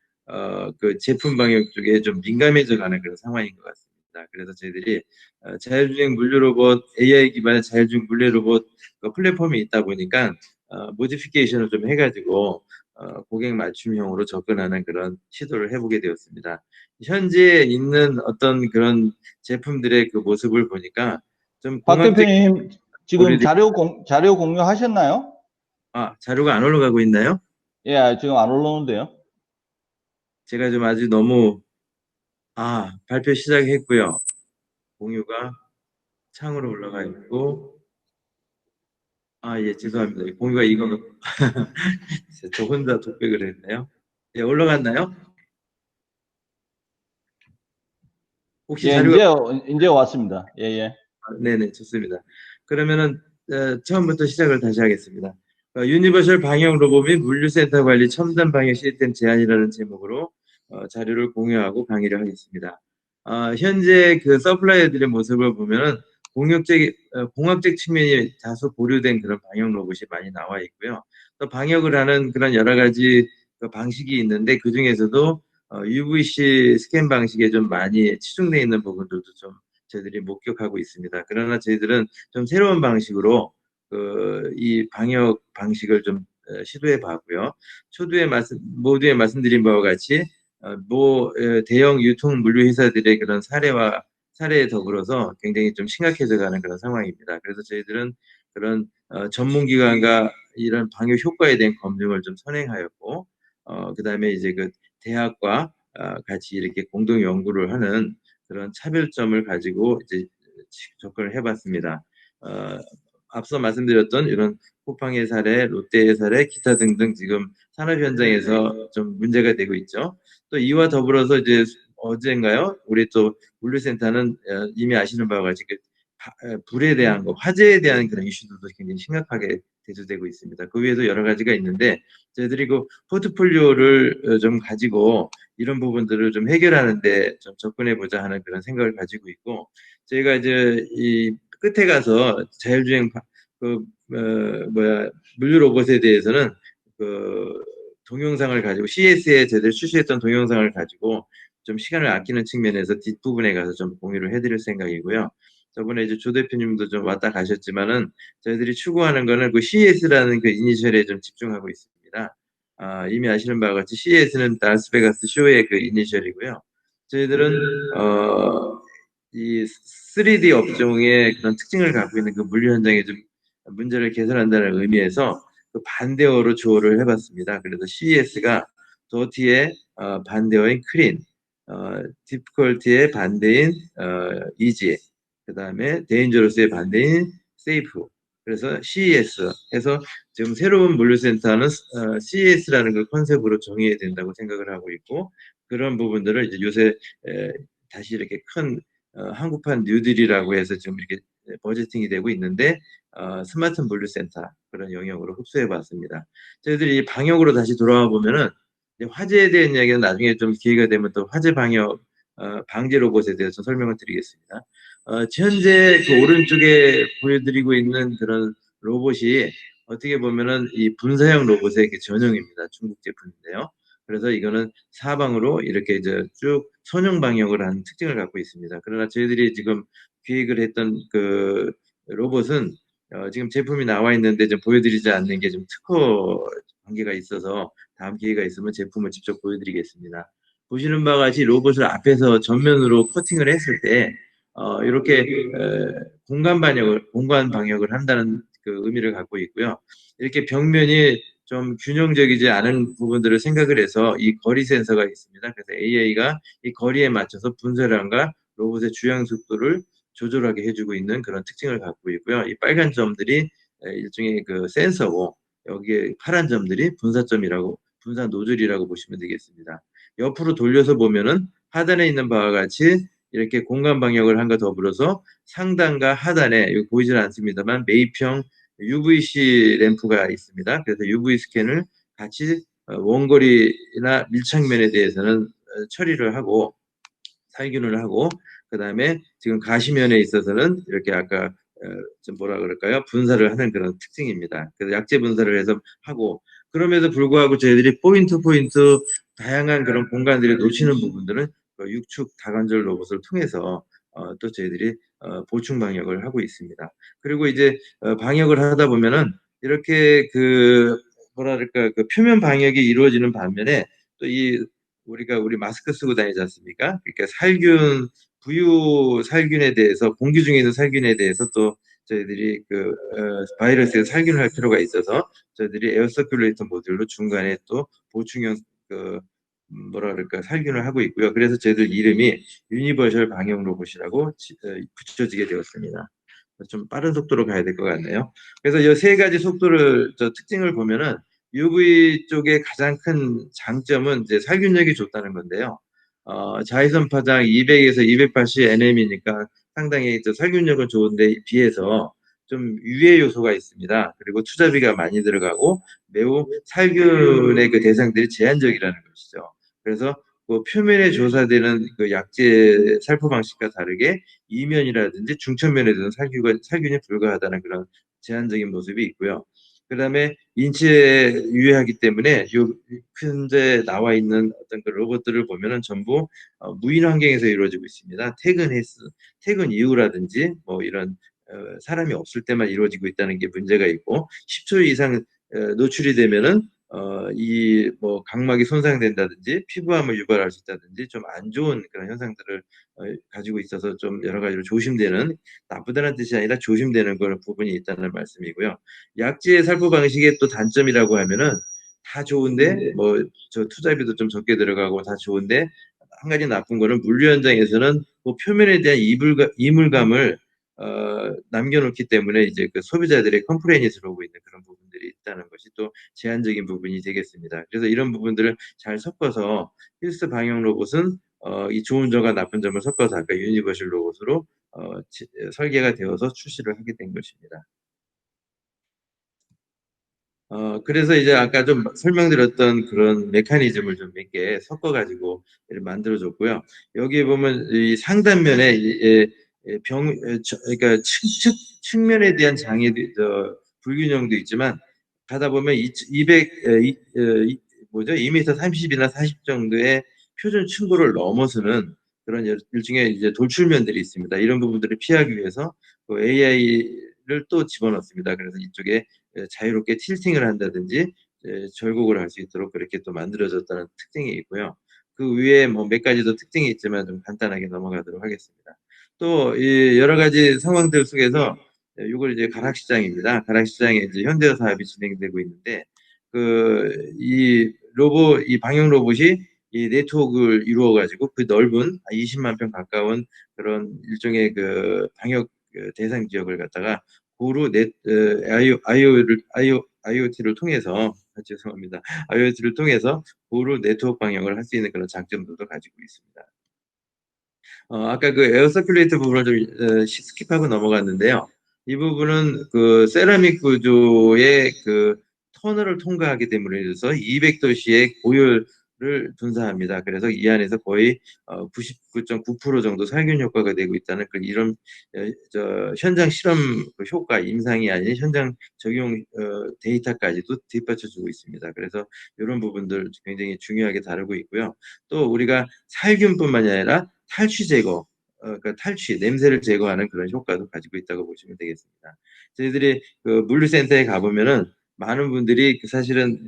그 제품 방역 쪽에 좀 민감해져 가는 그런 상황인 것 같습니다. 그래서 저희들이 자율주행 물류 로봇, AI 기반의 자율주행 물류 로봇 그 플랫폼이 있다 보니까 모디피케이션을 좀 해가지고 고객 맞춤형으로 접근하는 그런 시도를 해보게 되었습니다. 현재 있는 어떤 그런 제품들의 그 모습을 보니까 좀 박 공학적 대표님, 지금 자료 공유하셨나요? 자료가 안 올라가고 있나요? 예, 지금 안 올라오는데요. 제가 좀 아직 너무 발표 시작했고요. 공유가 창으로 올라가 있고 예, 죄송합니다. 공유가 이거는 저 혼자 독백을 했네요. 예, 올라갔나요? 혹시 예, 자료가 이제 왔습니다. 예, 예. 네네, 좋습니다. 그러면은 처음부터 시작을 다시 하겠습니다. 유니버셜 방역 로봇 및 물류센터 관리 첨단 방역 시스템 제안이라는 제목으로 자료를 공유하고 강의를 하겠습니다. 현재 그 서플라이어들의 모습을 보면은 공학적 측면이 다소 보류된 그런 방역 로봇이 많이 나와 있고요. 또 방역을 하는 그런 여러 가지 그 방식이 있는데 그 중에서도 UVC 스캔 방식에 좀 많이 치중되어 있는 부분들도 좀 저희들이 목격하고 있습니다. 그러나 저희들은 좀 새로운 방식으로 이 방역 방식을 좀 시도해 봤고요. 모두에 말씀드린 바와 같이 대형 유통 물류 회사들의 그런 사례에 더불어서 굉장히 좀 심각해져가는 그런 상황입니다. 그래서 저희들은 그런 전문기관과 이런 방역 효과에 대한 검증을 좀 선행하였고, 그다음에 이제 그 대학과 같이 이렇게 공동 연구를 하는 그런 차별점을 가지고 이제 접근을 해봤습니다. 앞서 말씀드렸던 이런 쿠팡의 사례, 롯데의 사례, 기타 등등 지금 산업 현장에서 좀 문제가 되고 있죠. 또 이와 더불어서 이제 어젠가요? 우리 또 물류센터는 이미 아시는 바와 같이 불에 대한 거, 화재에 대한 그런 이슈들도 굉장히 심각하게 대두되고 있습니다. 그 외에도 여러 가지가 있는데 저희들이 그 포트폴리오를 좀 가지고 이런 부분들을 좀 해결하는데 좀 접근해 보자 하는 그런 생각을 가지고 있고 저희가 이제 이 끝에 가서 자율주행 물류 로봇에 대해서는 그 동영상을 가지고 CS에 제대로 출시했던 동영상을 가지고 좀 시간을 아끼는 측면에서 뒷부분에 가서 좀 공유를 해드릴 생각이고요. 저번에 이제 조 대표님도 좀 왔다 가셨지만은 저희들이 추구하는 거는 그 CES라는 그 이니셜에 좀 집중하고 있습니다. 이미 아시는 바와 같이 CES는 라스베가스 쇼의 그 이니셜이고요. 저희들은 이 3D 업종의 그런 특징을 갖고 있는 그 물류 현장에 좀 문제를 개선한다는 의미에서 그 반대어로 조어를 해봤습니다. 그래서 CES가 더티의 반대어인 클린, difficulty의 반대인 easy, 그 다음에 dangerous의 반대인 safe. 그래서 CES 해서 지금 새로운 물류센터는 CES라는 그 컨셉으로 정의해야 된다고 생각을 하고 있고, 그런 부분들을 이제 요새 다시 이렇게 큰 한국판 뉴딜이라고 해서 지금 이렇게 버제팅이 되고 있는데, 스마트 물류센터 그런 영역으로 흡수해 봤습니다. 저희들이 방역으로 다시 돌아와 보면은 화재에 대한 이야기는 나중에 좀 기회가 되면 또 화재 방역 방제 로봇에 대해서 설명을 드리겠습니다. 현재 그 오른쪽에 보여드리고 있는 그런 로봇이 어떻게 보면은 이 분사형 로봇의 그 전용입니다. 중국 제품인데요. 그래서 이거는 사방으로 이렇게 이제 쭉 선형 방역을 하는 특징을 갖고 있습니다. 그러나 저희들이 지금 기획을 했던 그 로봇은 지금 제품이 나와 있는데 좀 보여드리지 않는 게 좀 특허 관계가 있어서 다음 기회가 있으면 제품을 직접 보여드리겠습니다. 보시는 바와 같이 로봇을 앞에서 전면으로 커팅을 했을 때 이렇게 공간 방역을 한다는 그 의미를 갖고 있고요. 이렇게 벽면이 좀 균형적이지 않은 부분들을 생각을 해서 이 거리 센서가 있습니다. 그래서 AI가 이 거리에 맞춰서 분쇄량과 로봇의 주행 속도를 조절하게 해주고 있는 그런 특징을 갖고 있고요. 이 빨간 점들이 일종의 그 센서고, 여기에 파란 점들이 분사 노즐이라고 보시면 되겠습니다. 옆으로 돌려서 보면은 하단에 있는 바와 같이 이렇게 공간 방역을 한과 더불어서 상단과 하단에, 여기 보이질 않습니다만 매입형 UVC 램프가 있습니다. 그래서 UV 스캔을 같이 원거리나 밀착면에 대해서는 처리를 하고 살균을 하고, 그 다음에 지금 가시면에 있어서는 이렇게 아까 좀 뭐라 그럴까요? 분사를 하는 그런 특징입니다. 그래서 약재 분사를 해서 하고, 그럼에도 불구하고 저희들이 포인트 다양한 그런 공간들이 놓치는 부분들은 그 육축 다관절 로봇을 통해서 또 저희들이 보충 방역을 하고 있습니다. 그리고 이제 방역을 하다 보면은 이렇게 그 뭐라 그럴까, 그 표면 방역이 이루어지는 반면에 또 우리 마스크 쓰고 다니지 않습니까? 그러니까 부유 살균에 대해서, 공기 중에 있는 살균에 대해서 또 저희들이 그 바이러스에 살균을 할 필요가 있어서 저희들이 에어서큘레이터 모듈로 중간에 또 보충형 그 뭐라 그럴까, 살균을 하고 있고요. 그래서 저희들 이름이 유니버셜 방역 로봇이라고 붙여지게 되었습니다. 좀 빠른 속도로 가야 될 것 같네요. 그래서 이 세 가지 특징을 보면은 UV 쪽의 가장 큰 장점은 이제 살균력이 좋다는 건데요. 자외선 파장 200에서 280 nm이니까 상당히 살균력은 좋은데 비해서 좀 유해 요소가 있습니다. 그리고 투자비가 많이 들어가고 매우 살균의 그 대상들이 제한적이라는 것이죠. 그래서 그 표면에 조사되는 그 약재 살포 방식과 다르게 이면이라든지 중천면에 대한 살균이 불가하다는 그런 제한적인 모습이 있고요. 그 다음에 인체에 유해하기 때문에 현재 나와 있는 어떤 그 로봇들을 보면은 전부 무인 환경에서 이루어지고 있습니다. 퇴근 이후라든지 뭐 이런 사람이 없을 때만 이루어지고 있다는 게 문제가 있고, 10초 이상 노출이 되면은 이 뭐 각막이 손상된다든지 피부암을 유발할 수 있다든지 좀 안 좋은 그런 현상들을 가지고 있어서 좀 여러 가지로 조심되는, 나쁘다는 뜻이 아니라 조심되는 그런 부분이 있다는 말씀이고요. 약지의 살포 방식의 또 단점이라고 하면은 다 좋은데 뭐 저 투자비도 좀 적게 들어가고 다 좋은데, 한 가지 나쁜 거는 물류 현장에서는 그 표면에 대한 이물감을 남겨놓기 때문에 이제 그 소비자들의 컴플레인이 들어오고 있는 그런 부분들이 있다는 것이 또 제한적인 부분이 되겠습니다. 그래서 이런 부분들을 잘 섞어서 힐스 방역 로봇은 이 좋은 점과 나쁜 점을 섞어서 아까 유니버셜 로봇으로 설계가 되어서 출시를 하게 된 것입니다. 그래서 이제 아까 좀 설명드렸던 그런 메커니즘을 좀 몇 개 섞어가지고 만들어줬고요. 여기 보면 이 상단면에 그러니까 측면에 대한 불균형도 있지만 가다 보면 2m 30이나 40 정도의 표준 층고를 넘어서는 그런 일종의 이제 돌출면들이 있습니다. 이런 부분들을 피하기 위해서 AI를 또 집어넣습니다. 그래서 이쪽에 자유롭게 틸팅을 한다든지 절곡을 할 수 있도록 그렇게 또 만들어졌다는 특징이 있고요. 그 위에 뭐 몇 가지 더 특징이 있지만 좀 간단하게 넘어가도록 하겠습니다. 또 이 여러 가지 상황들 속에서 이걸 이제 가락시장입니다. 가락시장에 이제 현대화 사업이 진행되고 있는데 이 방역 로봇이 이 네트워크를 이루어 가지고 그 넓은 20만 평 가까운 그런 일종의 그 방역 대상 지역을 갖다가 고루 IoT를 통해서 죄송합니다. IoT를 통해서 고루 네트워크 방역을 할 수 있는 그런 장점들도 가지고 있습니다. 아까 그 에어 서큘레이터 부분을 좀 스킵하고 넘어갔는데요. 이 부분은 그 세라믹 구조의 그 터널을 통과하게 됨으로 인해서 200도씨의 고열을 분사합니다. 그래서 이 안에서 거의 99.9% 정도 살균 효과가 되고 있다는 그 이런 현장 실험 그 효과 임상이 아닌 현장 적용 데이터까지도 뒷받쳐주고 있습니다. 그래서 이런 부분들 굉장히 중요하게 다루고 있고요. 또 우리가 살균뿐만이 아니라 탈취 제거, 그러니까 탈취, 냄새를 제거하는 그런 효과도 가지고 있다고 보시면 되겠습니다. 저희들이 그 물류센터에 가보면은 많은 분들이 사실은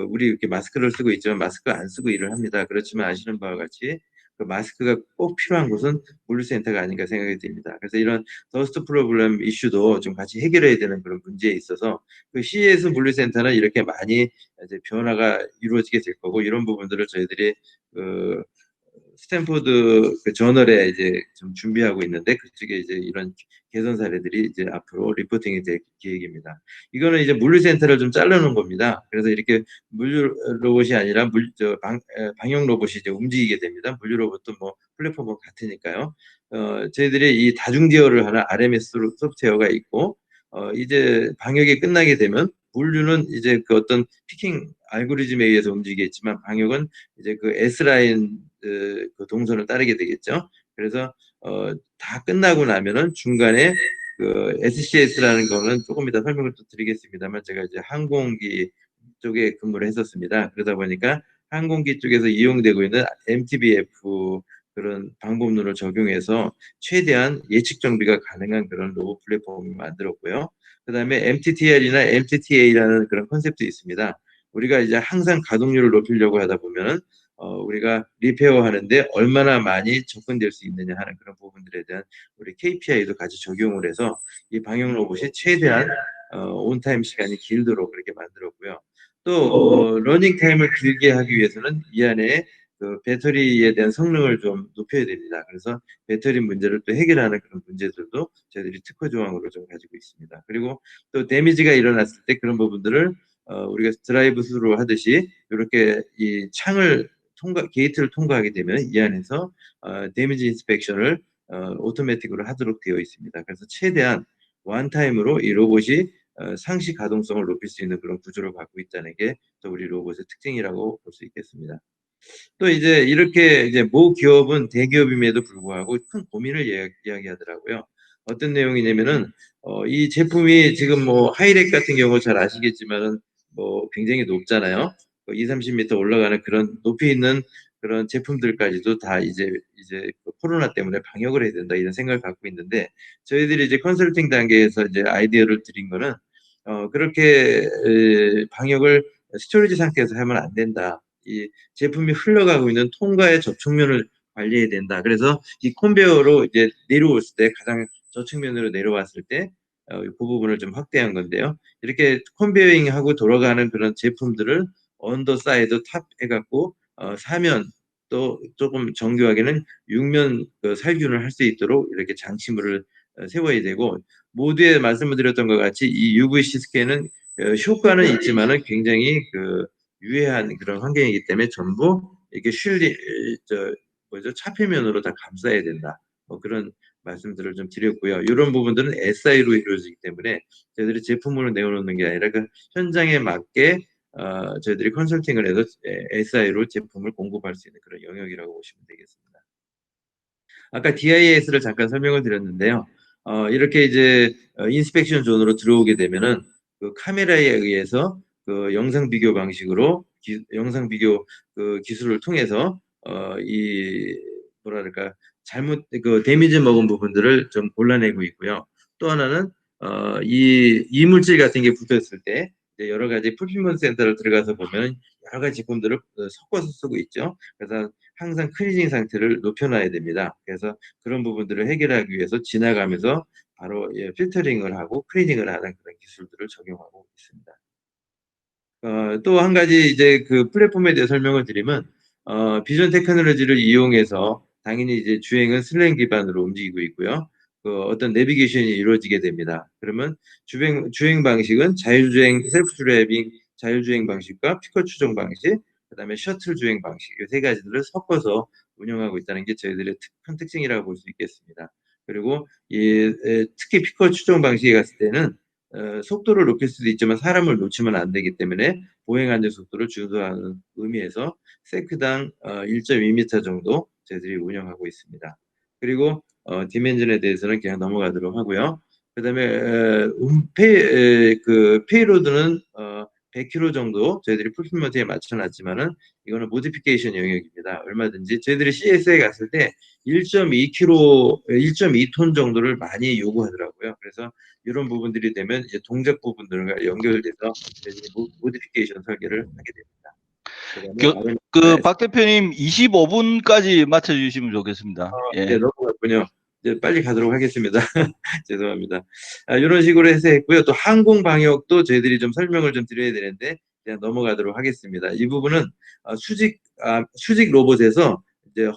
우리 이렇게 마스크를 쓰고 있지만 마스크 안 쓰고 일을 합니다. 그렇지만 아시는 바와 같이 그 마스크가 꼭 필요한 곳은 물류센터가 아닌가 생각이 듭니다. 그래서 이런 더스트 프로블럼 이슈도 좀 같이 해결해야 되는 그런 문제에 있어서 그 CES 물류센터는 이렇게 많이 이제 변화가 이루어지게 될 거고 이런 부분들을 저희들이 그 스탠포드 그 저널에 이제 좀 준비하고 있는데 그쪽에 이제 이런 개선 사례들이 이제 앞으로 리포팅이 될 계획입니다. 이거는 이제 물류센터를 좀 잘라놓은 겁니다. 그래서 이렇게 물류 로봇이 아니라 방역 로봇이 이제 움직이게 됩니다. 물류 로봇도 뭐 플랫폼은 같으니까요. 저희들이 이 다중 제어를 하는 RMS 소프트웨어가 있고 이제 방역이 끝나게 되면 물류는 이제 그 어떤 피킹 알고리즘에 의해서 움직이겠지만 방역은 이제 그 S라인 그 동선을 따르게 되겠죠. 그래서 다 끝나고 나면은 중간에 그 SCS라는 거는 조금 이따 설명을 또 드리겠습니다만 제가 이제 항공기 쪽에 근무를 했었습니다. 그러다 보니까 항공기 쪽에서 이용되고 있는 MTBF 그런 방법론을 적용해서 최대한 예측 정비가 가능한 그런 로봇 플랫폼을 만들었고요. 그 다음에 MTTR이나 MTTA라는 그런 컨셉도 있습니다. 우리가 이제 항상 가동률을 높이려고 하다 보면은 우리가 리페어 하는데 얼마나 많이 접근될 수 있느냐 하는 그런 부분들에 대한 우리 KPI도 같이 적용을 해서 이 방역 로봇이 최대한 온타임 시간이 길도록 그렇게 만들었고요. 또 러닝 타임을 길게 하기 위해서는 이 안에 그 배터리에 대한 성능을 좀 높여야 됩니다. 그래서 배터리 문제를 또 해결하는 그런 문제들도 저희들이 특허 조항으로 좀 가지고 있습니다. 그리고 또 데미지가 일어났을 때 그런 부분들을 우리가 드라이브 스루로 하듯이 이렇게 이 창을 게이트를 통과하게 되면 이 안에서 데미지 인스펙션을 오토매틱으로 하도록 되어 있습니다. 그래서 최대한 원타임으로 이 로봇이 상시 가동성을 높일 수 있는 그런 구조를 갖고 있다는 게 또 우리 로봇의 특징이라고 볼 수 있겠습니다. 또 이제 이렇게 이제 모 기업은 대기업임에도 불구하고 큰 고민을 이야기하더라고요. 어떤 내용이냐면은 이 제품이 지금 뭐 하이렉 같은 경우 잘 아시겠지만은 뭐 굉장히 높잖아요. 2, 30m 올라가는 그런 높이 있는 그런 제품들까지도 다 이제 그 코로나 때문에 방역을 해야 된다 이런 생각을 갖고 있는데 저희들이 이제 컨설팅 단계에서 이제 아이디어를 드린 거는 그렇게 방역을 스토리지 상태에서 하면 안 된다. 이 제품이 흘러가고 있는 통과의 접촉면을 관리해야 된다. 그래서 이 컨베어로 이제 내려올 때 가장 저측면으로 내려왔을 때 그 부분을 좀 확대한 건데요. 이렇게 컨베어잉하고 돌아가는 그런 제품들을 언더 사이드 탑 해갖고 사면 또 조금 정교하게는 6면 그 살균을 할 수 있도록 이렇게 장치물을 세워야 되고 모두에 말씀을 드렸던 것 같이 이 UVC 스캔은 효과는 있지만은 굉장히 그 유해한 그런 환경이기 때문에 전부 이렇게 차폐면으로 다 감싸야 된다. 뭐 그런 말씀들을 좀 드렸고요. 이런 부분들은 SI로 이루어지기 때문에 저희들이 제품으로 내어놓는 게 아니라 그 현장에 맞게 저희들이 컨설팅을 해서 SI로 제품을 공급할 수 있는 그런 영역이라고 보시면 되겠습니다. 아까 DIS를 잠깐 설명을 드렸는데요. 이렇게 이제 인스펙션 존으로 들어오게 되면은 그 카메라에 의해서 그 영상 비교 방식으로 영상 비교 그 기술을 통해서 이 뭐랄까 잘못 그 데미지 먹은 부분들을 좀 골라내고 있고요. 또 하나는 이 이물질 같은 게 붙었을 때 여러 가지 풀필먼트 센터를 들어가서 보면 여러 가지 제품들을 섞어서 쓰고 있죠. 그래서 항상 클리징 상태를 높여놔야 됩니다. 그래서 그런 부분들을 해결하기 위해서 지나가면서 바로 필터링을 하고 클리닝을 하는 그런 기술들을 적용하고 있습니다. 또 한 가지 이제 그 플랫폼에 대해 설명을 드리면 비전 테크놀로지를 이용해서 당연히 이제 주행은 슬램 기반으로 움직이고 있고요. 그 어떤 내비게이션이 이루어지게 됩니다. 그러면 주행 방식은 자율주행, 셀프 드라이빙 자율주행 방식과 피커 추종 방식, 그다음에 셔틀 주행 방식 이 세 가지들을 섞어서 운영하고 있다는 게 저희들의 큰 특징이라고 볼 수 있겠습니다. 그리고 특히 피커 추종 방식에 갔을 때는 속도를 높일 수도 있지만 사람을 놓치면 안 되기 때문에 보행 안전 속도를 준수하는 의미에서 세크당 1.2m 정도 저희들이 운영하고 있습니다. 그리고 디멘전에 대해서는 그냥 넘어가도록 하고요. 그다음에 페이로드는 100km 정도 저희들이 풀피먼트에 맞춰놨지만은 이거는 모디피케이션 영역입니다. 얼마든지 저희들이 CS에 갔을 때 1.2kg, 1.2톤 정도를 많이 요구하더라고요. 그래서 이런 부분들이 되면 이제 동작 부분들과 연결돼서 저희들이 모디피케이션 설계를 하게 됩니다. 그다음에 박 대표님 25분까지 맞춰주시면 좋겠습니다. 예. 네, 넘어갔군요. 이제 빨리 가도록 하겠습니다. 죄송합니다. 이런 식으로 해서 했고요. 또 항공 방역도 저희들이 좀 설명을 좀 드려야 되는데 그냥 넘어가도록 하겠습니다. 이 부분은 수직 로봇에서 이제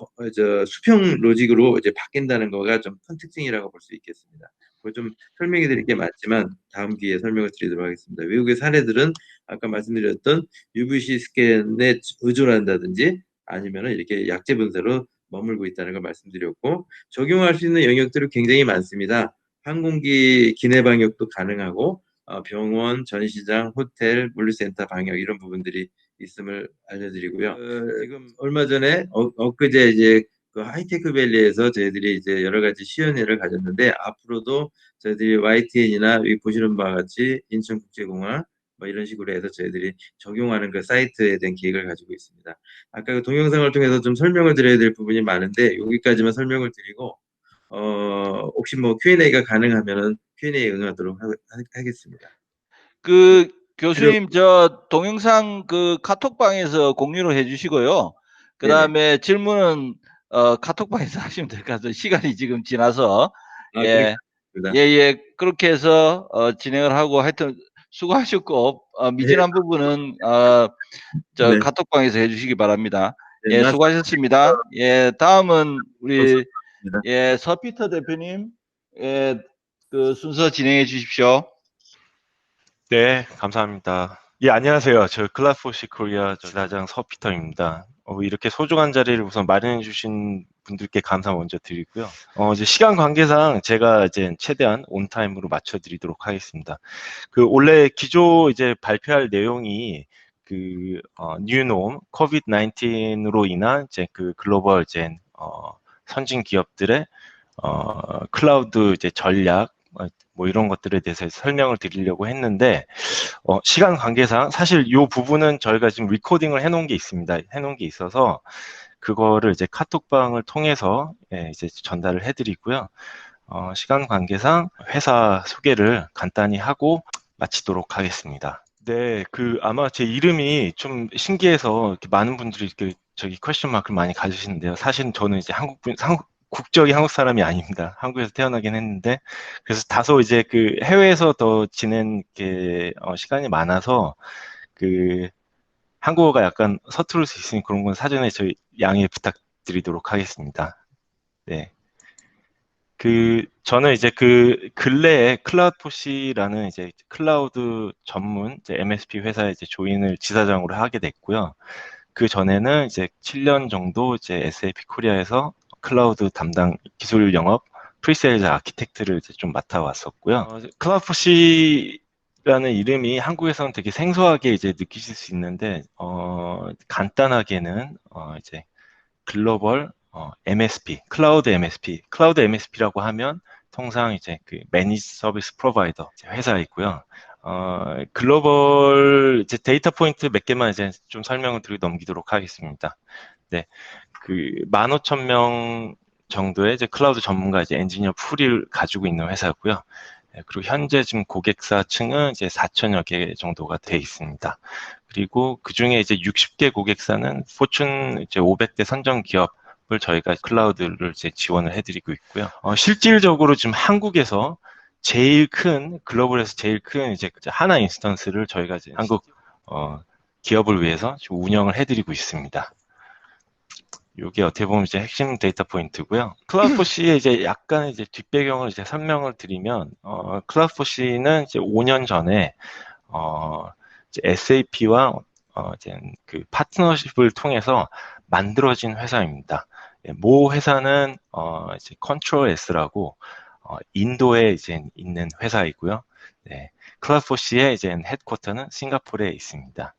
수평 로직으로 이제 바뀐다는 거가 좀 큰 특징이라고 볼 수 있겠습니다. 그걸 좀 설명해 드릴 게 많지만 다음 기회에 설명을 드리도록 하겠습니다. 외국의 사례들은 아까 말씀드렸던 UVC 스캔에 의존한다든지 아니면은 이렇게 약제 분쇄로 머물고 있다는 걸 말씀드렸고 적용할 수 있는 영역들이 굉장히 많습니다. 항공기 기내 방역도 가능하고 병원, 전시장, 호텔, 물류센터 방역 이런 부분들이 있음을 알려드리고요. 지금 얼마 전에 엊그제 이제 그 하이테크밸리에서 저희들이 이제 여러 가지 시연회를 가졌는데 앞으로도 저희들이 YTN이나 여기 보시는 바와 같이 인천국제공항 뭐 이런 식으로 해서 저희들이 적용하는 그 사이트에 대한 기획을 가지고 있습니다. 아까 그 동영상을 통해서 좀 설명을 드려야 될 부분이 많은데 여기까지만 설명을 드리고 혹시 뭐 Q&A가 가능하면은 Q&A에 응하도록 하겠습니다. 교수님 저 동영상 카톡방에서 공유를 해주시고요. 그 다음에 질문은 카톡방에서 하시면 될 것 같아요. 시간이 지금 지나서 예, 그렇게 해서 진행을 하고 하여튼 수고하셨고 미진한 부분은 저 네. 카톡방에서 해주시기 바랍니다. 네, 예, 수고하셨습니다. 예, 다음은 우리 맞습니다. 서피터 대표님 그 순서 진행해 주십시오. 네, 감사합니다. 예, 안녕하세요. 저 클라포시 코리아 지사장 서피터입니다. 이렇게 소중한 자리를 우선 마련해 주신 분들께 감사 먼저 드리고요. 이제 시간 관계상 제가 이제 최대한 온타임으로 맞춰드리도록 하겠습니다. 원래 기조 이제 발표할 내용이 뉴놈, 코비드-19으로 인한 이제 글로벌 이제, 선진 기업들의, 클라우드 이제 전략, 뭐 이런 것들에 대해서 설명을 드리려고 했는데 시간 관계상 사실 이 부분은 저희가 지금 리코딩을 해놓은 게 있습니다. 해놓은 게 있어서 그거를 이제 카톡방을 통해서 이제 전달을 해드리고요. 시간 관계상 회사 소개를 간단히 하고 마치도록 하겠습니다. 네, 아마 제 이름이 좀 신기해서 이렇게 많은 분들이 이렇게 저기 퀘스천 마크를 많이 가지시는데요. 사실은 저는 이제 국적이 한국 사람이 아닙니다. 한국에서 태어나긴 했는데, 그래서 다소 이제 해외에서 더 지낸 시간이 많아서 한국어가 약간 서투를 수 있으니 그런 건 사전에 저희 양해 부탁드리도록 하겠습니다. 네. 저는 이제 근래에 클라우드포시라는 이제 클라우드 전문 이제 MSP 회사에 이제 조인을 지사장으로 하게 됐고요. 그 전에는 이제 7년 정도 이제 SAP 코리아에서 클라우드 담당 기술 영업 프리세일즈 아키텍트를 이제 좀 맡아왔었고요. 클라우드포시라는 이름이 한국에서는 되게 생소하게 이제 느끼실 수 있는데, 간단하게는 이제 글로벌 MSP, 클라우드 MSP라고 하면 통상 이제 매니지 서비스 프로바이더 회사이고요. 글로벌 이제 데이터 포인트 몇 개만 이제 좀 설명을 드리고 넘기도록 하겠습니다. 네, 15,000명 정도의 이제 클라우드 전문가 이제 엔지니어 풀을 가지고 있는 회사고요. 네, 그리고 현재 지금 고객사 층은 이제 4,000여 개 정도가 돼 있습니다. 그리고 그 중에 이제 60개 고객사는 포춘 이제 500대 선정 기업을 저희가 클라우드를 이제 지원을 해드리고 있고요. 실질적으로 지금 한국에서 글로벌에서 제일 큰 이제 하나 인스턴스를 저희가 이제 한국 기업을 위해서 지금 운영을 해드리고 있습니다. 요게 어떻게 보면 이제 핵심 데이터 포인트고요. 클라우드포시의 이제 약간 이제 뒷배경을 이제 설명을 드리면, 클라우드포시는 이제 5년 전에, 이제 SAP와 이제 그 파트너십을 통해서 만들어진 회사입니다. 예, 모 회사는 이제 컨트롤 S라고 인도에 이제 있는 회사이고요. 네, 클라우드포시의 이제 헤드쿼터는 싱가포르에 있습니다.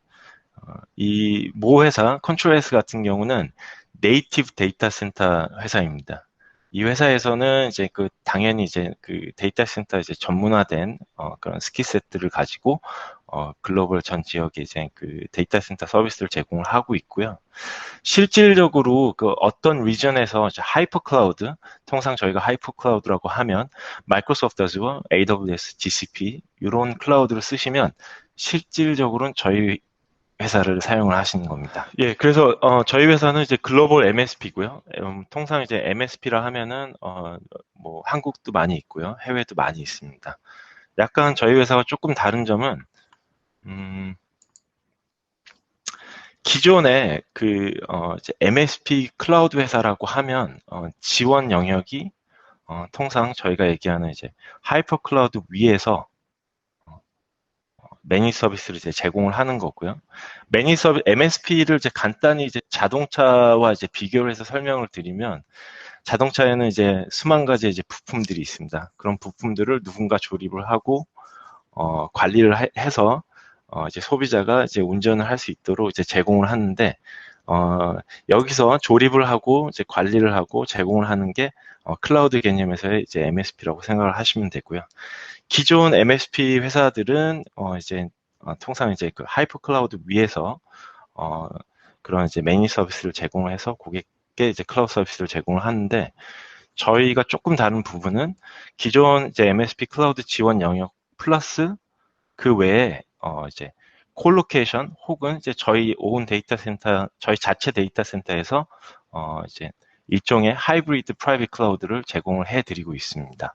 이 모 회사 컨트롤 S 같은 경우는 네이티브 데이터 센터 회사입니다. 이 회사에서는 이제 그 당연히 이제 그 데이터 센터 이제 전문화된 그런 스킬셋들을 가지고 글로벌 전 지역에 이제 그 데이터 센터 서비스를 제공을 하고 있고요. 실질적으로 그 어떤 리전에서 하이퍼 클라우드, 통상 저희가 하이퍼 클라우드라고 하면 마이크로소프트 아주어, AWS, GCP 이런 클라우드를 쓰시면 실질적으로는 저희 회사를 사용을 하시는 겁니다. 예, 그래서 저희 회사는 이제 글로벌 MSP고요. 통상 이제 MSP라 하면은 뭐 한국도 많이 있고요, 해외도 많이 있습니다. 약간 저희 회사가 조금 다른 점은 기존에 그 이제 MSP 클라우드 회사라고 하면 지원 영역이 통상 저희가 얘기하는 이제 하이퍼 클라우드 위에서 매니지 서비스를 이제 제공을 하는 거고요. 매니지 서비스 MSP를 이제 간단히 이제 자동차와 이제 비교를 해서 설명을 드리면 자동차에는 이제 수만 가지 이제 부품들이 있습니다. 그런 부품들을 누군가 조립을 하고 관리를 해서 이제 소비자가 이제 운전을 할 수 있도록 이제 제공을 하는데 여기서 조립을 하고 이제 관리를 하고 제공을 하는 게 클라우드 개념에서의 이제 MSP라고 생각을 하시면 되고요. 기존 MSP 회사들은 이제 통상 이제 그 하이퍼 클라우드 위에서 그런 이제 매니지 서비스를 제공을 해서 고객께 이제 클라우드 서비스를 제공을 하는데 저희가 조금 다른 부분은 기존 이제 MSP 클라우드 지원 영역 플러스 그 외에 이제 콜로케이션 혹은 이제 저희 오wn 데이터 센터, 저희 자체 데이터 센터에서 이제 일종의 하이브리드 프라이빗 클라우드를 제공을 해드리고 있습니다.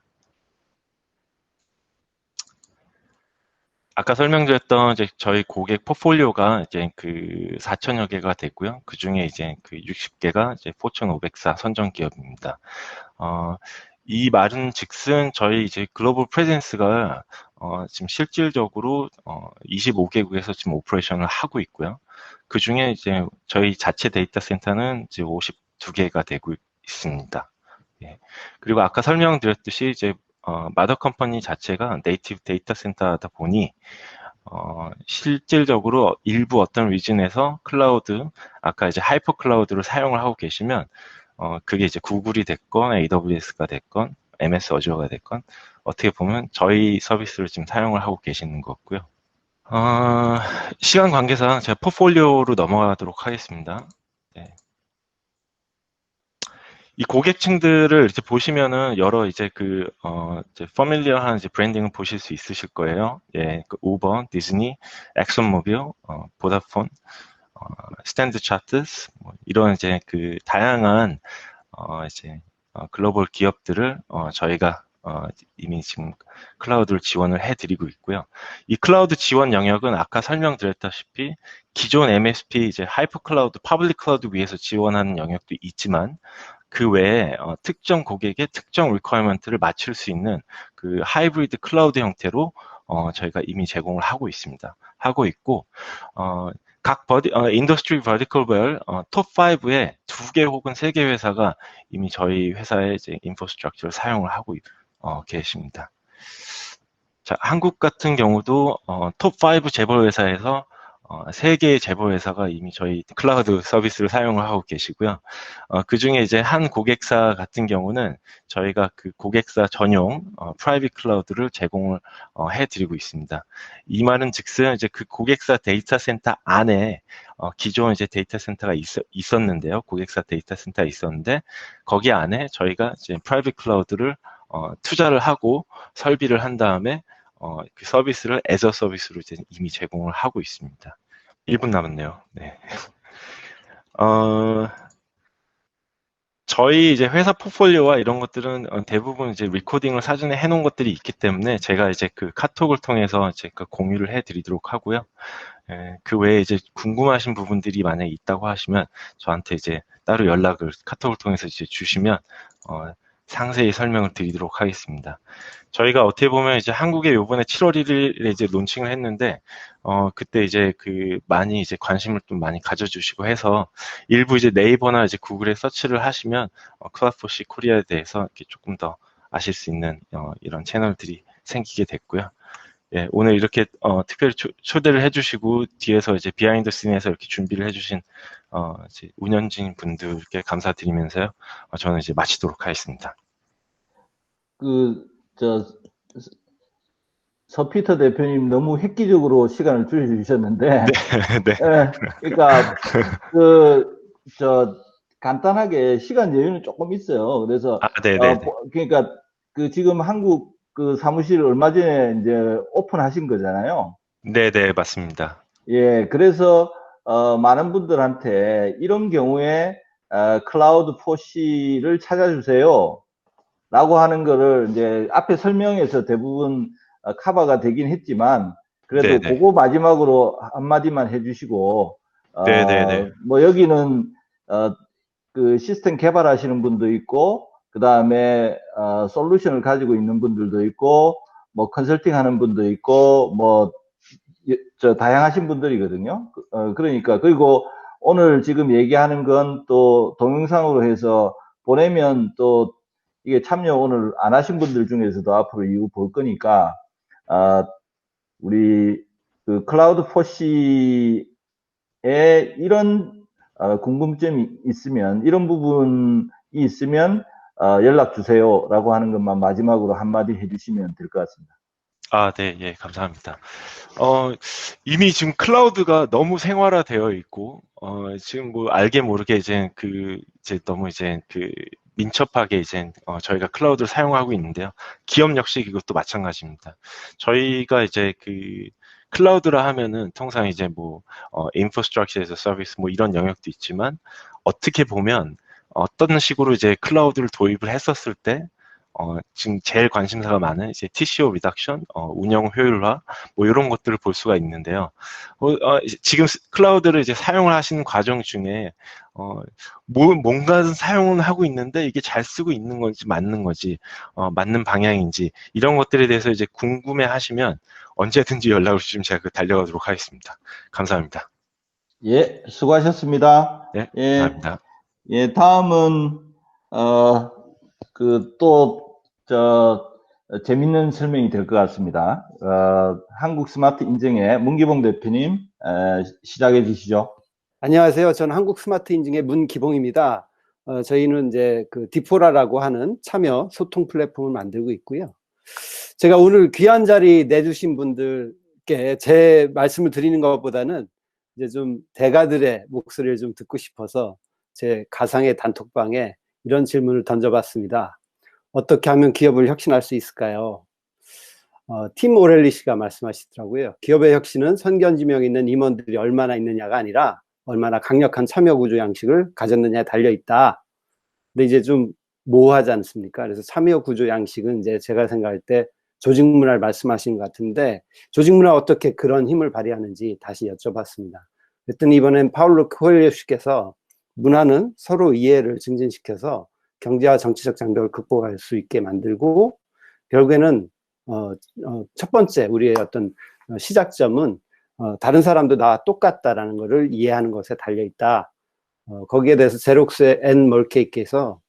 아까 설명드렸던 이제 저희 고객 포폴리오가 이제 그 4천여 개가 되고요. 그 중에 이제 그 60개가 이제 포천 500사 선정 기업입니다. 이 말은 즉슨 저희 이제 글로벌 프레젠스가 지금 실질적으로 25개국에서 지금 오퍼레이션을 하고 있고요. 그 중에 이제 저희 자체 데이터 센터는 이제 52개가 되고 있습니다. 예. 그리고 아까 설명드렸듯이 이제 마더 컴퍼니 자체가 네이티브 데이터 센터다 보니 실질적으로 일부 어떤 리즌에서 클라우드, 아까 이제 하이퍼 클라우드를 사용을 하고 계시면 그게 이제 구글이 됐건 AWS가 됐건 MS 어주어가 됐건 어떻게 보면 저희 서비스를 지금 사용을 하고 계시는 거고요. 시간 관계상 제가 포폴리오로 넘어가도록 하겠습니다. 네. 이 고객층들을 이제 보시면은 여러 이제 이제 퍼밀리어한 이제 브랜딩을 보실 수 있으실 거예요. 예, 그 우버, 디즈니, 엑슨모빌, 보다폰, 스탠드 차트스, 뭐 이런 이제 그 다양한 이제 글로벌 기업들을 저희가 이미 지금 클라우드를 지원을 해드리고 있고요. 이 클라우드 지원 영역은 아까 설명드렸다시피 기존 MSP 이제 하이퍼 클라우드, 퍼블릭 클라우드 위에서 지원하는 영역도 있지만 그 외에 특정 고객의 특정 리퀘어먼트를 맞출 수 있는 그 하이브리드 클라우드 형태로 저희가 이미 제공을 하고 있습니다. 하고 있고 각 인더스트리 버티컬별 톱 5에 2개 혹은 3개 회사가 이미 저희 회사의 이제 인프라스트럭처를 사용을 하고 계십니다. 자, 한국 같은 경우도 톱 5 재벌 회사에서 3개의 재벌 회사가 이미 저희 클라우드 서비스를 사용을 하고 계시고요. 그 중에 이제 한 고객사 같은 경우는 저희가 그 고객사 전용 프라이빗 클라우드를 제공을 해드리고 있습니다. 이 말은 즉슨 이제 그 고객사 데이터 센터 안에 기존 이제 데이터 센터가 있었는데요. 고객사 데이터 센터가 있었는데 거기 안에 저희가 이제 프라이빗 클라우드를 투자를 하고 설비를 한 다음에 그 서비스를 애저 서비스로 이제 이미 제공을 하고 있습니다. 1분 남았네요. 네. 저희 이제 회사 포트폴리오와 이런 것들은 대부분 이제 리코딩을 사전에 해놓은 것들이 있기 때문에 제가 이제 그 카톡을 통해서 제가 공유를 해드리도록 하고요. 예, 그 외에 이제 궁금하신 부분들이 만약에 있다고 하시면 저한테 이제 따로 연락을 카톡을 통해서 이제 주시면 상세히 설명을 드리도록 하겠습니다. 저희가 어떻게 보면 이제 한국에 요번에 7월 1일에 이제 론칭을 했는데, 그때 이제 많이 이제 관심을 좀 많이 가져주시고 해서 일부 이제 네이버나 이제 구글에 서치를 하시면, 클라우드4C 코리아에 대해서 이렇게 조금 더 아실 수 있는, 이런 채널들이 생기게 됐고요. 예, 오늘 이렇게, 특별히 초대를 해주시고, 뒤에서 이제 비하인드 씬에서 이렇게 준비를 해주신, 이제 운영진 분들께 감사드리면서요. 저는 이제 마치도록 하겠습니다. 서피터 대표님 너무 획기적으로 시간을 줄여주셨는데, 네. 그러니까, 간단하게 시간 여유는 조금 있어요. 그래서, 네네. 그러니까, 지금 한국 사무실 얼마 전에 이제 오픈하신 거잖아요. 네네, 맞습니다. 예, 그래서, 많은 분들한테 이런 경우에, 클라우드4C를 찾아주세요. 라고 하는 거를 이제 앞에 설명에서 대부분 커버가 되긴 했지만, 그래도 네네. 그거 마지막으로 한마디만 해주시고, 네네네. 뭐 여기는, 그 시스템 개발하시는 분도 있고, 그 다음에, 솔루션을 가지고 있는 분들도 있고, 뭐 컨설팅 하는 분도 있고, 뭐, 다양하신 분들이거든요. 그러니까, 그리고 오늘 지금 얘기하는 건 또 동영상으로 해서 보내면 또 이게 참여 오늘 안 하신 분들 중에서도 앞으로 이후 볼 거니까, 우리 그 클라우드4C에 이런 궁금점이 있으면, 이런 부분이 있으면 연락 주세요라고 하는 것만 마지막으로 한마디 해주시면 될 것 같습니다. 네, 예, 감사합니다. 이미 지금 클라우드가 너무 생활화되어 있고, 지금 뭐 알게 모르게 이제 너무 이제 민첩하게 이제 저희가 클라우드를 사용하고 있는데요. 기업 역시 이것도 마찬가지입니다. 저희가 이제 클라우드라 하면은 통상 이제 뭐 인프라스트럭처에서 서비스 뭐 이런 영역도 있지만 어떻게 보면 어떤 식으로 이제 클라우드를 도입을 했었을 때 지금 제일 관심사가 많은 이제 TCO 리덕션, 운영 효율화, 뭐 이런 것들을 볼 수가 있는데요. 지금 클라우드를 이제 사용을 하시는 과정 중에 뭔가 사용은 하고 있는데 이게 잘 쓰고 있는 건지 맞는 건지, 맞는 방향인지 이런 것들에 대해서 이제 궁금해하시면 언제든지 연락을 주시면 제가 달려가도록 하겠습니다. 감사합니다. 예, 수고하셨습니다. 네, 예, 감사합니다. 예, 다음은 재밌는 설명이 될 것 같습니다. 한국 스마트 인증의 문기봉 대표님, 시작해 주시죠. 안녕하세요. 저는 한국 스마트 인증의 문기봉입니다. 저희는 이제 디포라라고 하는 참여 소통 플랫폼을 만들고 있고요. 제가 오늘 귀한 자리 내주신 분들께 제 말씀을 드리는 것보다는 이제 좀 대가들의 목소리를 좀 듣고 싶어서 제 가상의 단톡방에 이런 질문을 던져봤습니다. 어떻게 하면 기업을 혁신할 수 있을까요? 팀 오렐리 씨가 말씀하시더라고요. 기업의 혁신은 선견지명에 있는 임원들이 얼마나 있느냐가 아니라 얼마나 강력한 참여 구조 양식을 가졌느냐에 달려있다. 근데 이제 좀 모호하지 않습니까? 그래서 참여 구조 양식은 이제 제가 생각할 때 조직 문화를 말씀하신 것 같은데, 조직 문화 어떻게 그런 힘을 발휘하는지 다시 여쭤봤습니다. 그랬더니 이번엔 파울로 코엘료 씨께서 문화는 서로 이해를 증진시켜서 경제와 정치적 장벽을 극복할 수 있게 만들고, 결국에는 첫 번째 우리의 어떤 시작점은 다른 사람도 나와 똑같다라는 것을 이해하는 것에 달려있다. 거기에 대해서 제록스의 앤 멀케이께서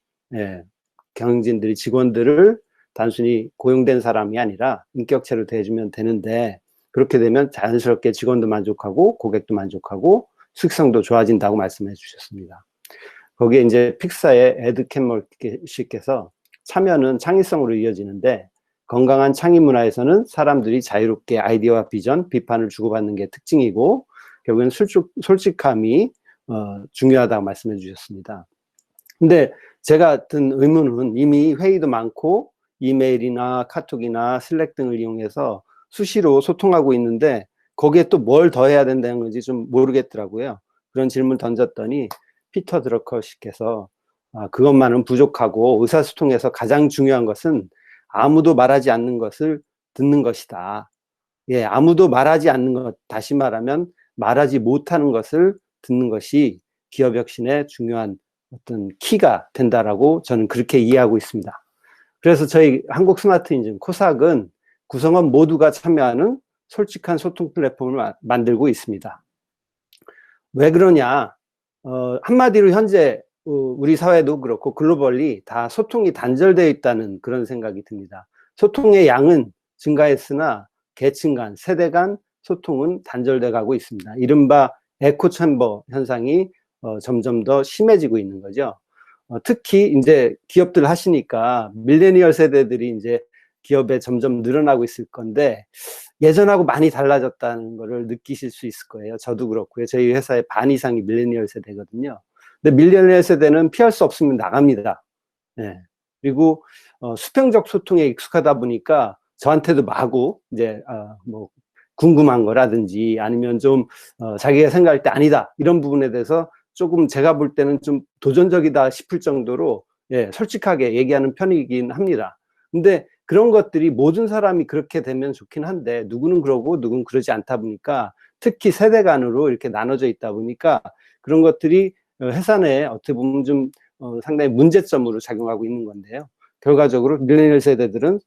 경영진들이 직원들을 단순히 고용된 사람이 아니라 인격체로 대해주면 되는데, 그렇게 되면 자연스럽게 직원도 만족하고 고객도 만족하고 수익성도 좋아진다고 말씀해 주셨습니다. 거기에 이제 픽사의 에드 캔멀 씨께서 참여는 창의성으로 이어지는데 건강한 창의 문화에서는 사람들이 자유롭게 아이디어와 비전, 비판을 주고받는 게 특징이고 결국엔 솔직함이 중요하다고 말씀해 주셨습니다. 근데 제가 든 의문은 이미 회의도 많고 이메일이나 카톡이나 슬랙 등을 이용해서 수시로 소통하고 있는데 거기에 또 뭘 더 해야 된다는 건지 좀 모르겠더라고요. 그런 질문을 던졌더니 피터 드러커 씨께서 그것만은 부족하고 의사소통에서 가장 중요한 것은 아무도 말하지 않는 것을 듣는 것이다. 예, 아무도 말하지 않는 것, 다시 말하면 말하지 못하는 것을 듣는 것이 기업 혁신의 중요한 어떤 키가 된다라고 저는 그렇게 이해하고 있습니다. 그래서 저희 한국 스마트 인증 코삭은 구성원 모두가 참여하는 솔직한 소통 플랫폼을 만들고 있습니다. 왜 그러냐? 한마디로 현재 우리 사회도 그렇고 글로벌리 다 소통이 단절되어 있다는 그런 생각이 듭니다. 소통의 양은 증가했으나 계층 간, 세대 간 소통은 단절돼 가고 있습니다. 이른바 에코 챔버 현상이 점점 더 심해지고 있는 거죠. 특히 이제 기업들 하시니까 밀레니얼 세대들이 이제 기업에 점점 늘어나고 있을 건데 예전하고 많이 달라졌다는 거를 느끼실 수 있을 거예요. 저도 그렇고요. 저희 회사의 반 이상이 밀레니얼 세대거든요. 근데 밀레니얼 세대는 피할 수 없으면 나갑니다. 예. 그리고 수평적 소통에 익숙하다 보니까 저한테도 마구 이제 뭐 궁금한 거라든지 아니면 좀 자기가 생각할 때 아니다 이런 부분에 대해서 조금 제가 볼 때는 좀 도전적이다 싶을 정도로 예, 솔직하게 얘기하는 편이긴 합니다. 근데 그런 것들이 모든 사람이 그렇게 되면 좋긴 한데 누구는 그러고 누구는 그러지 않다 보니까 특히 세대 간으로 이렇게 나눠져 있다 보니까 그런 것들이 회사 내에 어떻게 보면 좀 상당히 문제점으로 작용하고 있는 건데요. 결과적으로 밀레니얼 세대들은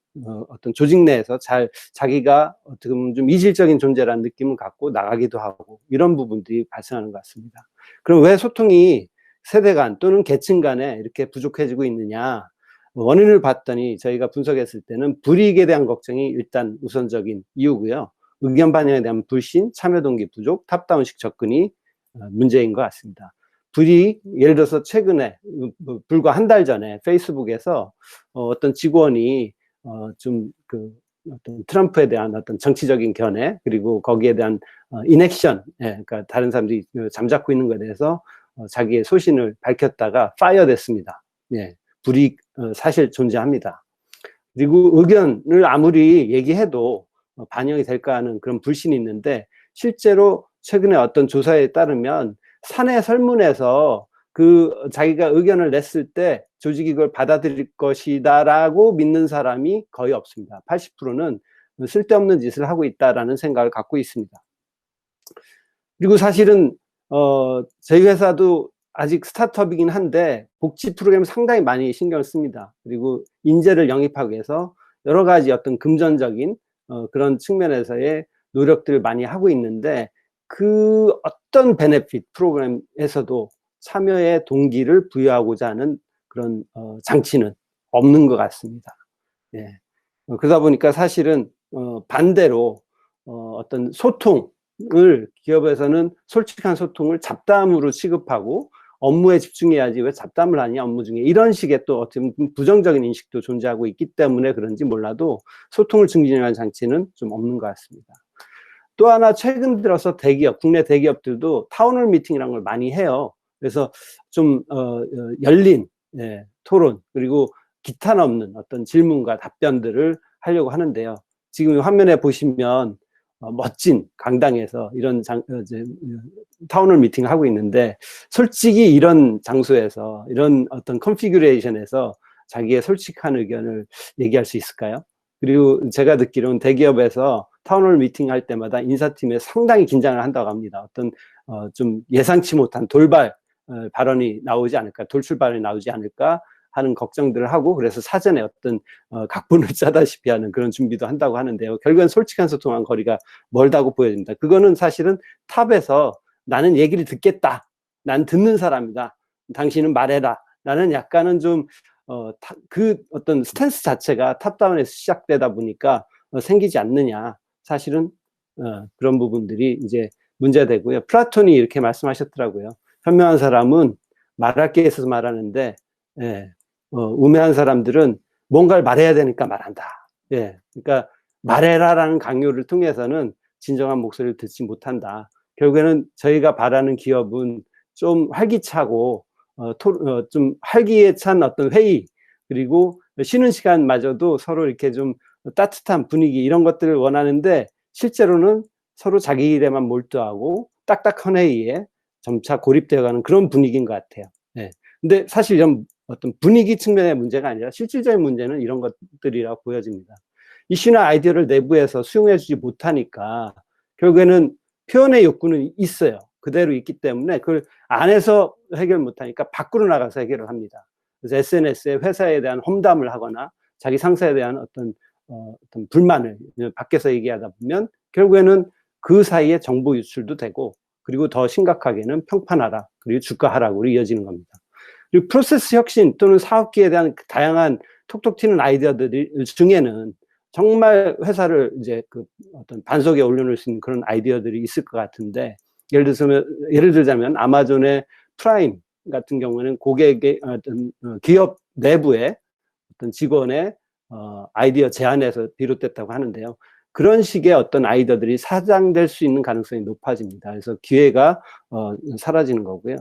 어떤 조직 내에서 잘 자기가 어떻게 보면 좀 이질적인 존재라는 느낌을 갖고 나가기도 하고 이런 부분들이 발생하는 것 같습니다. 그럼 왜 소통이 세대 간 또는 계층 간에 이렇게 부족해지고 있느냐? 원인을 봤더니 저희가 분석했을 때는 불이익에 대한 걱정이 일단 우선적인 이유고요. 의견 반영에 대한 불신, 참여 동기 부족, 탑다운식 접근이 문제인 것 같습니다. 불이익, 예를 들어서 최근에 불과 한 달 전에 페이스북에서 어떤 직원이 좀 어떤 트럼프에 대한 어떤 정치적인 견해 그리고 거기에 대한 인액션, 그러니까 다른 사람들이 잠자코 있는 것에 대해서 자기의 소신을 밝혔다가 파이어 됐습니다. 예, 불이익 사실 존재합니다. 그리고 의견을 아무리 얘기해도 반영이 될까 하는 그런 불신이 있는데 실제로 최근에 어떤 조사에 따르면 사내 설문에서 자기가 의견을 냈을 때 조직이 이걸 받아들일 것이다라고 믿는 사람이 거의 없습니다. 80%는 쓸데없는 짓을 하고 있다라는 생각을 갖고 있습니다. 그리고 사실은 저희 회사도 아직 스타트업이긴 한데 복지 프로그램 상당히 많이 신경을 씁니다. 그리고 인재를 영입하기 위해서 여러 가지 어떤 금전적인 그런 측면에서의 노력들을 많이 하고 있는데 그 어떤 베네핏 프로그램에서도 참여의 동기를 부여하고자 하는 그런 장치는 없는 것 같습니다. 예. 그러다 보니까 사실은 반대로 어떤 소통을 기업에서는 솔직한 소통을 잡담으로 취급하고 업무에 집중해야지 왜 잡담을 하냐 업무 중에 이런 식의 또 어떻게 보면 부정적인 인식도 존재하고 있기 때문에 그런지 몰라도 소통을 증진하는 장치는 좀 없는 것 같습니다. 또 하나 최근 들어서 대기업, 국내 대기업들도 타운홀 미팅이라는 걸 많이 해요. 그래서 좀 열린 토론 그리고 기탄 없는 어떤 질문과 답변들을 하려고 하는데요. 지금 화면에 보시면 멋진 강당에서 이런 타운홀 미팅을 하고 있는데 솔직히 이런 장소에서 이런 어떤 컨피규레이션에서 자기의 솔직한 의견을 얘기할 수 있을까요? 그리고 제가 듣기로는 대기업에서 타운홀 미팅 할 때마다 인사팀에 상당히 긴장을 한다고 합니다. 어떤 좀 예상치 못한 돌발 발언이 나오지 않을까, 돌출 발언이 나오지 않을까 하는 걱정들을 하고 그래서 사전에 어떤 각본을 짜다시피 하는 그런 준비도 한다고 하는데요. 결국엔 솔직한 소통한 거리가 멀다고 보여집니다. 그거는 사실은 탑에서 나는 얘기를 듣겠다. 난 듣는 사람이다. 당신은 말해라. 나는 약간은 좀 그 어떤 스탠스 자체가 탑다운에서 시작되다 보니까 생기지 않느냐. 사실은 그런 부분들이 이제 문제되고요. 플라톤이 이렇게 말씀하셨더라고요. 현명한 사람은 말할 게 있어서 말하는데 우매한 사람들은 뭔가를 말해야 되니까 말한다. 예, 그러니까 말해라라는 강요를 통해서는 진정한 목소리를 듣지 못한다. 결국에는 저희가 바라는 기업은 좀 활기차고 좀 활기에 찬 어떤 회의 그리고 쉬는 시간마저도 서로 이렇게 좀 따뜻한 분위기 이런 것들을 원하는데 실제로는 서로 자기 일에만 몰두하고 딱딱한 회의에 점차 고립되어가는 그런 분위기인 것 같아요. 예. 근데 사실 이런 어떤 분위기 측면의 문제가 아니라 실질적인 문제는 이런 것들이라고 보여집니다. 이슈나 아이디어를 내부에서 수용해주지 못하니까 결국에는 표현의 욕구는 있어요. 그대로 있기 때문에 그걸 안에서 해결 못하니까 밖으로 나가서 해결을 합니다. 그래서 SNS에 회사에 대한 험담을 하거나 자기 상사에 대한 어떤 불만을 밖에서 얘기하다 보면 결국에는 그 사이에 정보 유출도 되고, 그리고 더 심각하게는 평판하라, 그리고 주가하락으로 이어지는 겁니다. 그리고 프로세스 혁신 또는 사업기에 대한 다양한 톡톡 튀는 아이디어들 중에는 정말 회사를 이제 그 어떤 반석에 올려놓을 수 있는 그런 아이디어들이 있을 것 같은데, 예를 들자면 아마존의 프라임 같은 경우에는 고객의 어떤 기업 내부의 어떤 직원의 아이디어 제안에서 비롯됐다고 하는데요. 그런 식의 어떤 아이디어들이 사장될 수 있는 가능성이 높아집니다. 그래서 기회가 사라지는 거고요.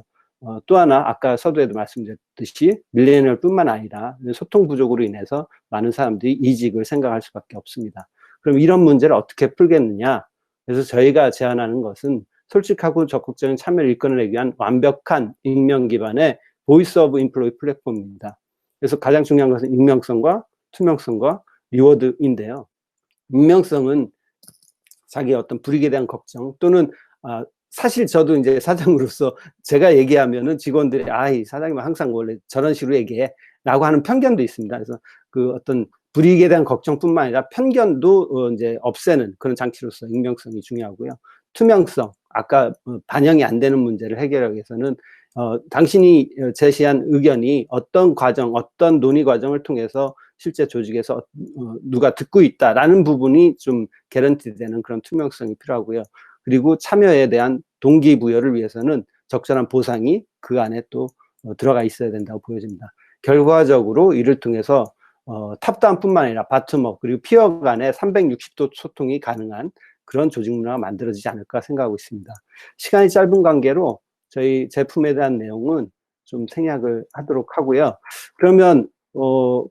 또 하나 아까 서두에도 말씀드렸듯이 밀레니얼뿐만 아니라 소통 부족으로 인해서 많은 사람들이 이직을 생각할 수밖에 없습니다. 그럼 이런 문제를 어떻게 풀겠느냐? 그래서 저희가 제안하는 것은 솔직하고 적극적인 참여를 이끌어내기 위한 완벽한 익명 기반의 보이스 오브 인플로이 플랫폼입니다. 그래서 가장 중요한 것은 익명성과 투명성과 리워드인데요. 익명성은 자기 어떤 불이익에 대한 걱정 또는 사실 저도 이제 사장으로서 제가 얘기하면은 직원들이 이 사장님은 항상 원래 저런 식으로 얘기해 라고 하는 편견도 있습니다. 그래서 그 어떤 불이익에 대한 걱정뿐만 아니라 편견도 이제 없애는 그런 장치로서 익명성이 중요하고요. 투명성, 아까 반영이 안 되는 문제를 해결하기 위해서는 당신이 제시한 의견이 어떤 과정, 어떤 논의 과정을 통해서 실제 조직에서 누가 듣고 있다라는 부분이 좀 개런티 되는 그런 투명성이 필요하고요. 그리고 참여에 대한 동기부여를 위해서는 적절한 보상이 그 안에 또 들어가 있어야 된다고 보여집니다. 결과적으로 이를 통해서 탑다운뿐만 아니라 바텀업 그리고 피어 간의 360도 소통이 가능한 그런 조직 문화가 만들어지지 않을까 생각하고 있습니다. 시간이 짧은 관계로 저희 제품에 대한 내용은 좀 생략을 하도록 하고요. 그러면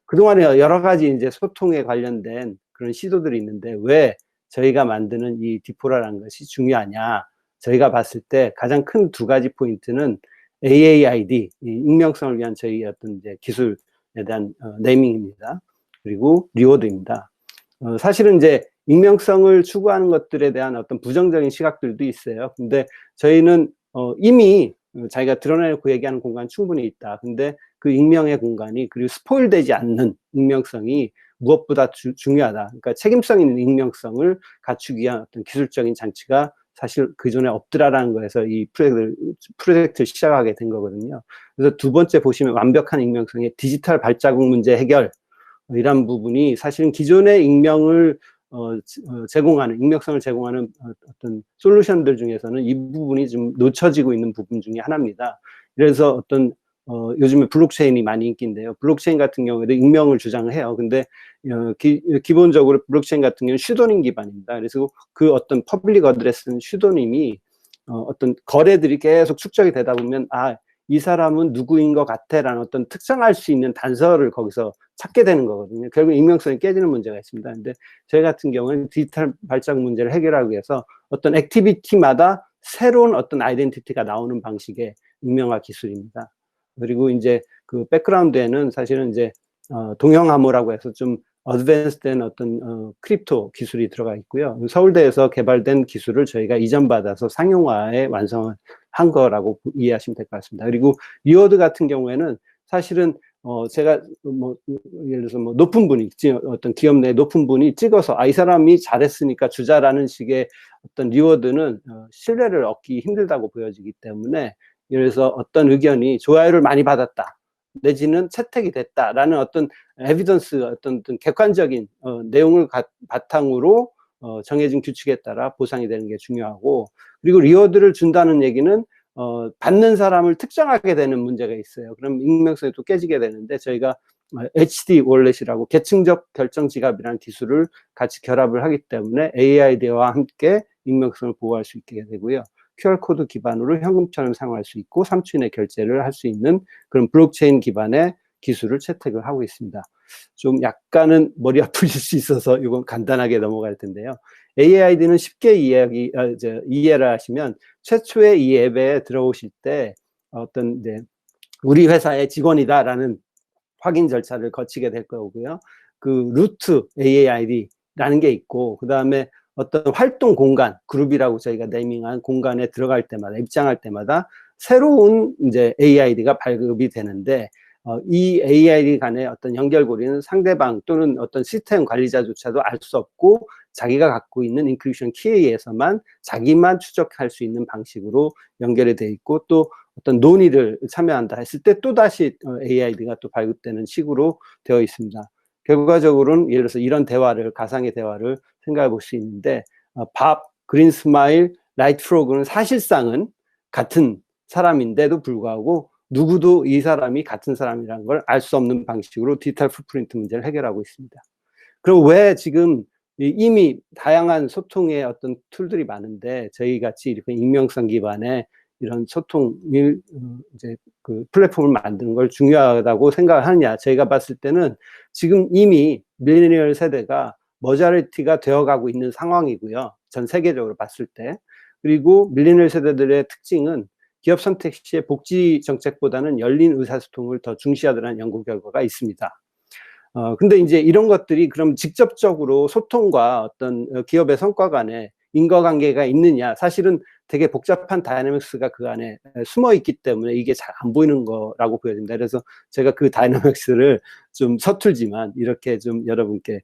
그동안에 여러 가지 이제 소통에 관련된 그런 시도들이 있는데 왜 저희가 만드는 이 디포라라는 것이 중요하냐? 저희가 봤을 때 가장 큰 두 가지 포인트는 AAID, 익명성을 위한 저희 어떤 이제 기술에 대한 네이밍입니다. 그리고 리워드입니다. 사실은 이제 익명성을 추구하는 것들에 대한 어떤 부정적인 시각들도 있어요. 근데 저희는 이미 자기가 드러내놓고 얘기하는 공간이 충분히 있다. 근데 그 익명의 공간이 그리고 스포일되지 않는 익명성이 무엇보다 중요하다. 그러니까 책임성 있는 익명성을 갖추기 위한 어떤 기술적인 장치가 사실 그 전에 없더라라는 거에서 이 프로젝트를 시작하게 된 거거든요. 그래서 두 번째 보시면 완벽한 익명성의 디지털 발자국 문제 해결, 이런 부분이 사실은 기존의 익명을 제공하는, 익명성을 제공하는 어떤 솔루션들 중에서는 이 부분이 좀 놓쳐지고 있는 부분 중에 하나입니다. 그래서 어떤 요즘에 블록체인이 많이 인기인데요. 블록체인 같은 경우에도 익명을 주장을 해요. 근데 기본적으로 블록체인 같은 경우는 슈도님 기반입니다. 그래서 그 어떤 퍼블릭 어드레스는 슈도님이 어떤 거래들이 계속 축적이 되다 보면 이 사람은 누구인 것 같아라는 어떤 특정할 수 있는 단서를 거기서 찾게 되는 거거든요. 결국 익명성이 깨지는 문제가 있습니다. 근데 저희 같은 경우는 디지털 발자국 문제를 해결하기 위해서 어떤 액티비티마다 새로운 어떤 아이덴티티가 나오는 방식의 익명화 기술입니다. 그리고 이제 그 백그라운드에는 사실은 이제 동형암호라고 해서 좀 어드밴스된 어떤 크립토 기술이 들어가 있고요. 서울대에서 개발된 기술을 저희가 이전받아서 상용화에 완성을 한 거라고 이해하시면 될 것 같습니다. 그리고 리워드 같은 경우에는 사실은 제가 예를 들어서 높은 분이 어떤 기업 내 높은 분이 찍어서 이 사람이 잘했으니까 주자라는 식의 어떤 리워드는 신뢰를 얻기 힘들다고 보여지기 때문에, 예를 들어서 어떤 의견이 좋아요를 많이 받았다 내지는 채택이 됐다라는 어떤 에비던스, 어떤 객관적인 내용을 바탕으로 정해진 규칙에 따라 보상이 되는 게 중요하고, 그리고 리워드를 준다는 얘기는 받는 사람을 특정하게 되는 문제가 있어요. 그럼 익명성이 또 깨지게 되는데, 저희가 HD 월렛이라고 계층적 결정 지갑이라는 기술을 같이 결합을 하기 때문에 AID와 함께 익명성을 보호할 수 있게 되고요. QR코드 기반으로 현금처럼 사용할 수 있고 3초 이내 결제를 할 수 있는 그런 블록체인 기반의 기술을 채택을 하고 있습니다. 좀 약간은 머리 아프실 수 있어서 이건 간단하게 넘어갈 텐데요. AID는 쉽게 이해를 하시면 최초의 이 앱에 들어오실 때 어떤 이제 우리 회사의 직원이다라는 확인 절차를 거치게 될 거고요. 그 루트 AAID라는 게 있고, 그 다음에 어떤 활동 공간, 그룹이라고 저희가 네이밍한 공간에 들어갈 때마다, 입장할 때마다 새로운 이제 AID가 발급이 되는데, 이 AID 간의 어떤 연결고리는 상대방 또는 어떤 시스템 관리자조차도 알 수 없고, 자기가 갖고 있는 인크리션 키에 의해서만 자기만 추적할 수 있는 방식으로 연결이 돼 있고, 또 어떤 논의를 참여한다 했을 때 또다시 AID가 또 발급되는 식으로 되어 있습니다. 결과적으로는 예를 들어서 이런 대화를, 가상의 대화를 생각해 볼 수 있는데, 밥, 그린 스마일, 라이트 프로그는 사실상은 같은 사람인데도 불구하고 누구도 이 사람이 같은 사람이라는 걸 알 수 없는 방식으로 디지털 풋프린트 문제를 해결하고 있습니다. 그럼 왜 지금 이미 다양한 소통의 어떤 툴들이 많은데 저희 같이 이렇게 익명성 기반의 이런 소통을 이제 그 플랫폼을 만드는 걸 중요하다고 생각을 하느냐? 저희가 봤을 때는 지금 이미 밀레니얼 세대가 머저리티가 되어가고 있는 상황이고요. 전 세계적으로 봤을 때. 그리고 밀레니얼 세대들의 특징은 기업 선택 시에 복지 정책보다는 열린 의사소통을 더 중시하더라는 연구 결과가 있습니다. 근데 이제 이런 것들이 그럼 직접적으로 소통과 어떤 기업의 성과 간에 인과관계가 있느냐? 사실은 되게 복잡한 다이내믹스가 그 안에 숨어 있기 때문에 이게 잘 안 보이는 거라고 보여집니다. 그래서 제가 그 다이내믹스를 좀 서툴지만 이렇게 좀 여러분께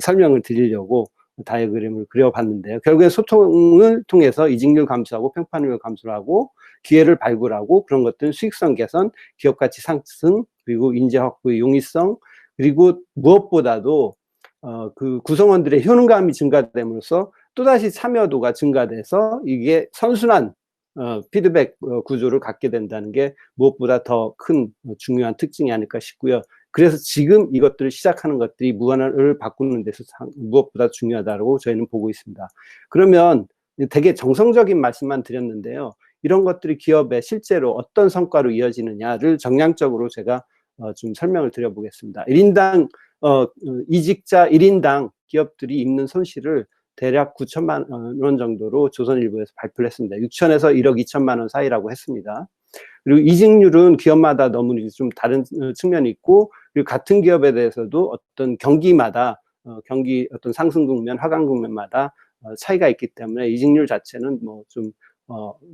설명을 드리려고 다이어그램을 그려봤는데요. 결국엔 소통을 통해서 이직률 감소하고 평판율 감소를 하고 기회를 발굴하고 그런 것들은 수익성 개선, 기업 가치 상승, 그리고 인재 확보의 용이성, 그리고 무엇보다도 그 구성원들의 효능감이 증가됨으로써 또다시 참여도가 증가돼서 이게 선순환 피드백 구조를 갖게 된다는 게 무엇보다 더 큰 중요한 특징이 아닐까 싶고요. 그래서 지금 이것들을 시작하는 것들이 문화를 바꾸는 데서 무엇보다 중요하다고 저희는 보고 있습니다. 그러면 되게 정성적인 말씀만 드렸는데요. 이런 것들이 기업에 실제로 어떤 성과로 이어지느냐를 정량적으로 제가 좀 설명을 드려보겠습니다. 1인당 이직자 1인당 기업들이 입는 손실을 대략 9천만 원 정도로 조선일보에서 발표를 했습니다. 6천에서 1억 2천만 원 사이라고 했습니다. 그리고 이직률은 기업마다 너무 좀 다른 측면이 있고, 그리고 같은 기업에 대해서도 어떤 경기마다 경기 어떤 상승 국면, 하강 국면마다 차이가 있기 때문에 이직률 자체는 뭐 좀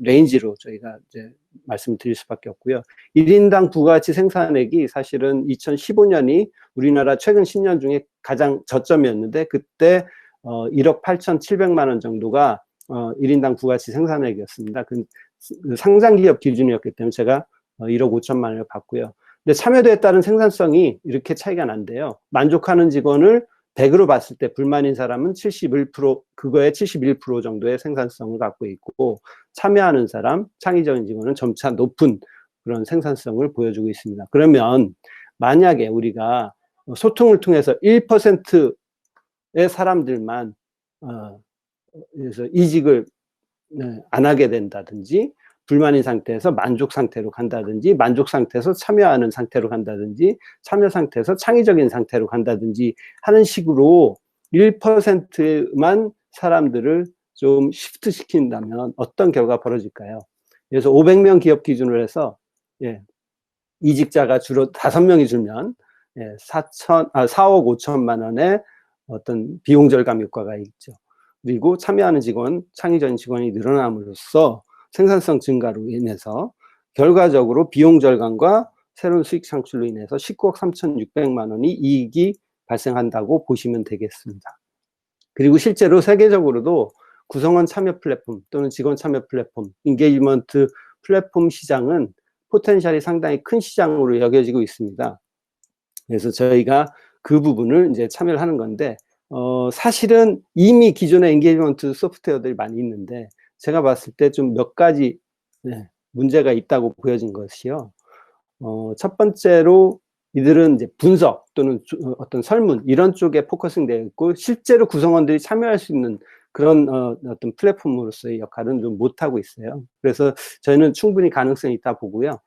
레인지로 저희가 이제 말씀드릴 수밖에 없고요. 1인당 부가가치 생산액이 사실은 2015년이 우리나라 최근 10년 중에 가장 저점이었는데 그때 1억 8,700만 원 정도가 1인당 부가가치 생산액이었습니다. 그 상장기업 기준이었기 때문에 제가 1억 5천만 원을 받고요. 근데 참여도에 따른 생산성이 이렇게 차이가 난대요. 만족하는 직원을 100으로 봤을 때 불만인 사람은 71%, 그거의 71% 정도의 생산성을 갖고 있고, 참여하는 사람, 창의적인 직원은 점차 높은 그런 생산성을 보여주고 있습니다. 그러면 만약에 우리가 소통을 통해서 1%의 사람들만 그래서 이직을 안 하게 된다든지, 불만인 상태에서 만족 상태로 간다든지, 만족 상태에서 참여하는 상태로 간다든지, 참여 상태에서 창의적인 상태로 간다든지 하는 식으로 1%만 사람들을 좀 시프트 시킨다면 어떤 결과가 벌어질까요? 그래서 500명 기업 기준으로 해서 이직자가 주로 5명이 줄면 4억 5천만 원의 어떤 비용 절감 효과가 있죠. 그리고 참여하는 직원, 창의적인 직원이 늘어남으로써 생산성 증가로 인해서 결과적으로 비용 절감과 새로운 수익 창출로 인해서 19억 3,600만 원이 이익이 발생한다고 보시면 되겠습니다. 그리고 실제로 세계적으로도 구성원 참여 플랫폼 또는 직원 참여 플랫폼, 인게이지먼트 플랫폼 시장은 포텐셜이 상당히 큰 시장으로 여겨지고 있습니다. 그래서 저희가 그 부분을 이제 참여를 하는 건데, 사실은 이미 기존의 인게이지먼트 소프트웨어들이 많이 있는데, 제가 봤을 때 좀 몇 가지 문제가 있다고 보여진 것이요. 첫 번째로 이들은 이제 분석 또는 어떤 설문 이런 쪽에 포커싱 되어 있고, 실제로 구성원들이 참여할 수 있는 그런 어떤 플랫폼으로서의 역할은 좀 못하고 있어요. 그래서 저희는 충분히 가능성이 있다 보고요.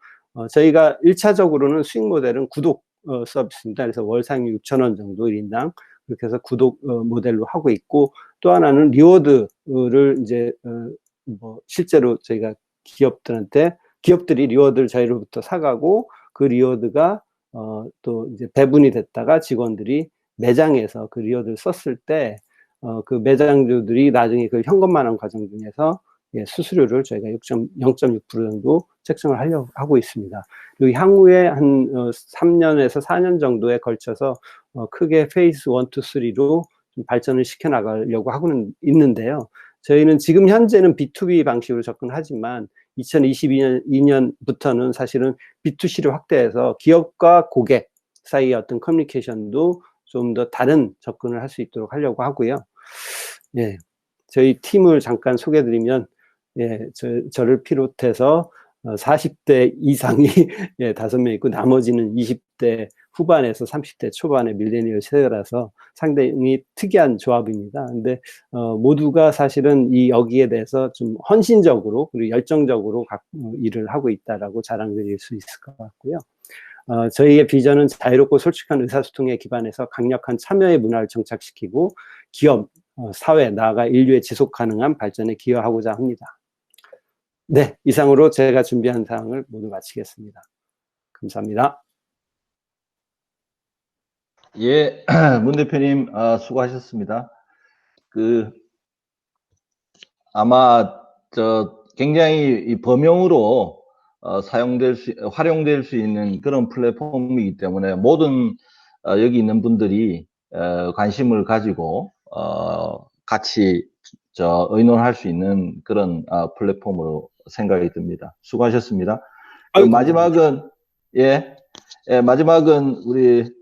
저희가 1차적으로는 수익 모델은 구독 서비스입니다. 그래서 월 사용료 6,000원 정도 1인당 그렇게 해서 구독 모델로 하고 있고, 또 하나는 리워드를 이제 뭐 실제로 저희가 기업들한테 기업들이 리워드를 저희로부터 사가고 그 리워드가 또 이제 배분이 됐다가 직원들이 매장에서 그 리워드를 썼을 때 그 매장주들이 나중에 그 현금만한 과정 중에서 예, 수수료를 저희가 0.6% 정도 책정을 하려고 하고 있습니다. 그리고 향후에 한 3년에서 4년 정도에 걸쳐서 크게 페이스 1, 2, 3로 좀 발전을 시켜 나가려고 하고는 있는데요. 저희는 지금 현재는 B2B 방식으로 접근하지만 2022년부터는 사실은 B2C로 확대해서 기업과 고객 사이의 어떤 커뮤니케이션도 좀 더 다른 접근을 할 수 있도록 하려고 하고요. 예, 저희 팀을 잠깐 소개드리면, 예, 저를 비롯해서 40대 이상이 예, 5명 있고 나머지는 20대 후반에서 30대 초반의 밀레니얼 세대라서 상당히 특이한 조합입니다. 근데 모두가 사실은 여기에 대해서 좀 헌신적으로 그리고 열정적으로 일을 하고 있다라고 자랑드릴 수 있을 것 같고요. 저희의 비전은 자유롭고 솔직한 의사소통에 기반해서 강력한 참여의 문화를 정착시키고 기업, 사회, 나아가 인류의 지속 가능한 발전에 기여하고자 합니다. 네, 이상으로 제가 준비한 사항을 모두 마치겠습니다. 감사합니다. 예, 문 대표님, 수고하셨습니다. 아마, 굉장히 이 범용으로, 활용될 수 있는 그런 플랫폼이기 때문에 모든, 여기 있는 분들이, 관심을 가지고, 같이, 의논할 수 있는 그런, 플랫폼으로 생각이 듭니다. 수고하셨습니다. 아유, 마지막은, 마지막은 우리,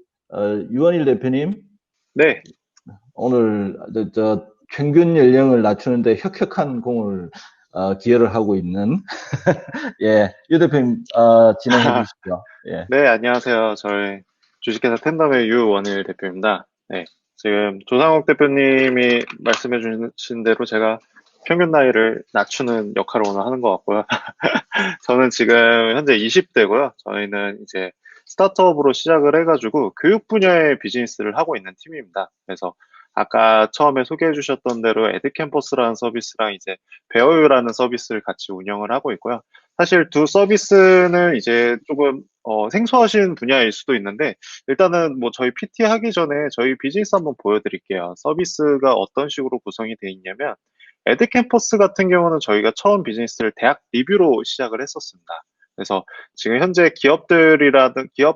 유원일 대표님. 네. 오늘, 평균 연령을 낮추는데 혁혁한 공을, 기여를 하고 있는, 예, 유 대표님, 진행해 주시죠. 예. 네, 안녕하세요. 저희 주식회사 텐덤의 유원일 대표입니다. 네. 지금 조상욱 대표님이 말씀해 주신 대로 제가 평균 나이를 낮추는 역할을 오늘 하는 것 같고요. 저는 지금 현재 20대고요. 저희는 이제 스타트업으로 시작을 해가지고 교육 분야의 비즈니스를 하고 있는 팀입니다. 그래서 아까 처음에 소개해 주셨던 대로 에드캠퍼스라는 서비스랑 이제 베어유라는 서비스를 같이 운영을 하고 있고요. 사실 두 서비스는 이제 조금 생소하신 분야일 수도 있는데 일단은 뭐 저희 PT 하기 전에 저희 비즈니스 한번 보여드릴게요. 서비스가 어떤 식으로 구성이 되어 있냐면 에드캠퍼스 같은 경우는 저희가 처음 비즈니스를 대학 리뷰로 시작을 했었습니다. 그래서 지금 현재 기업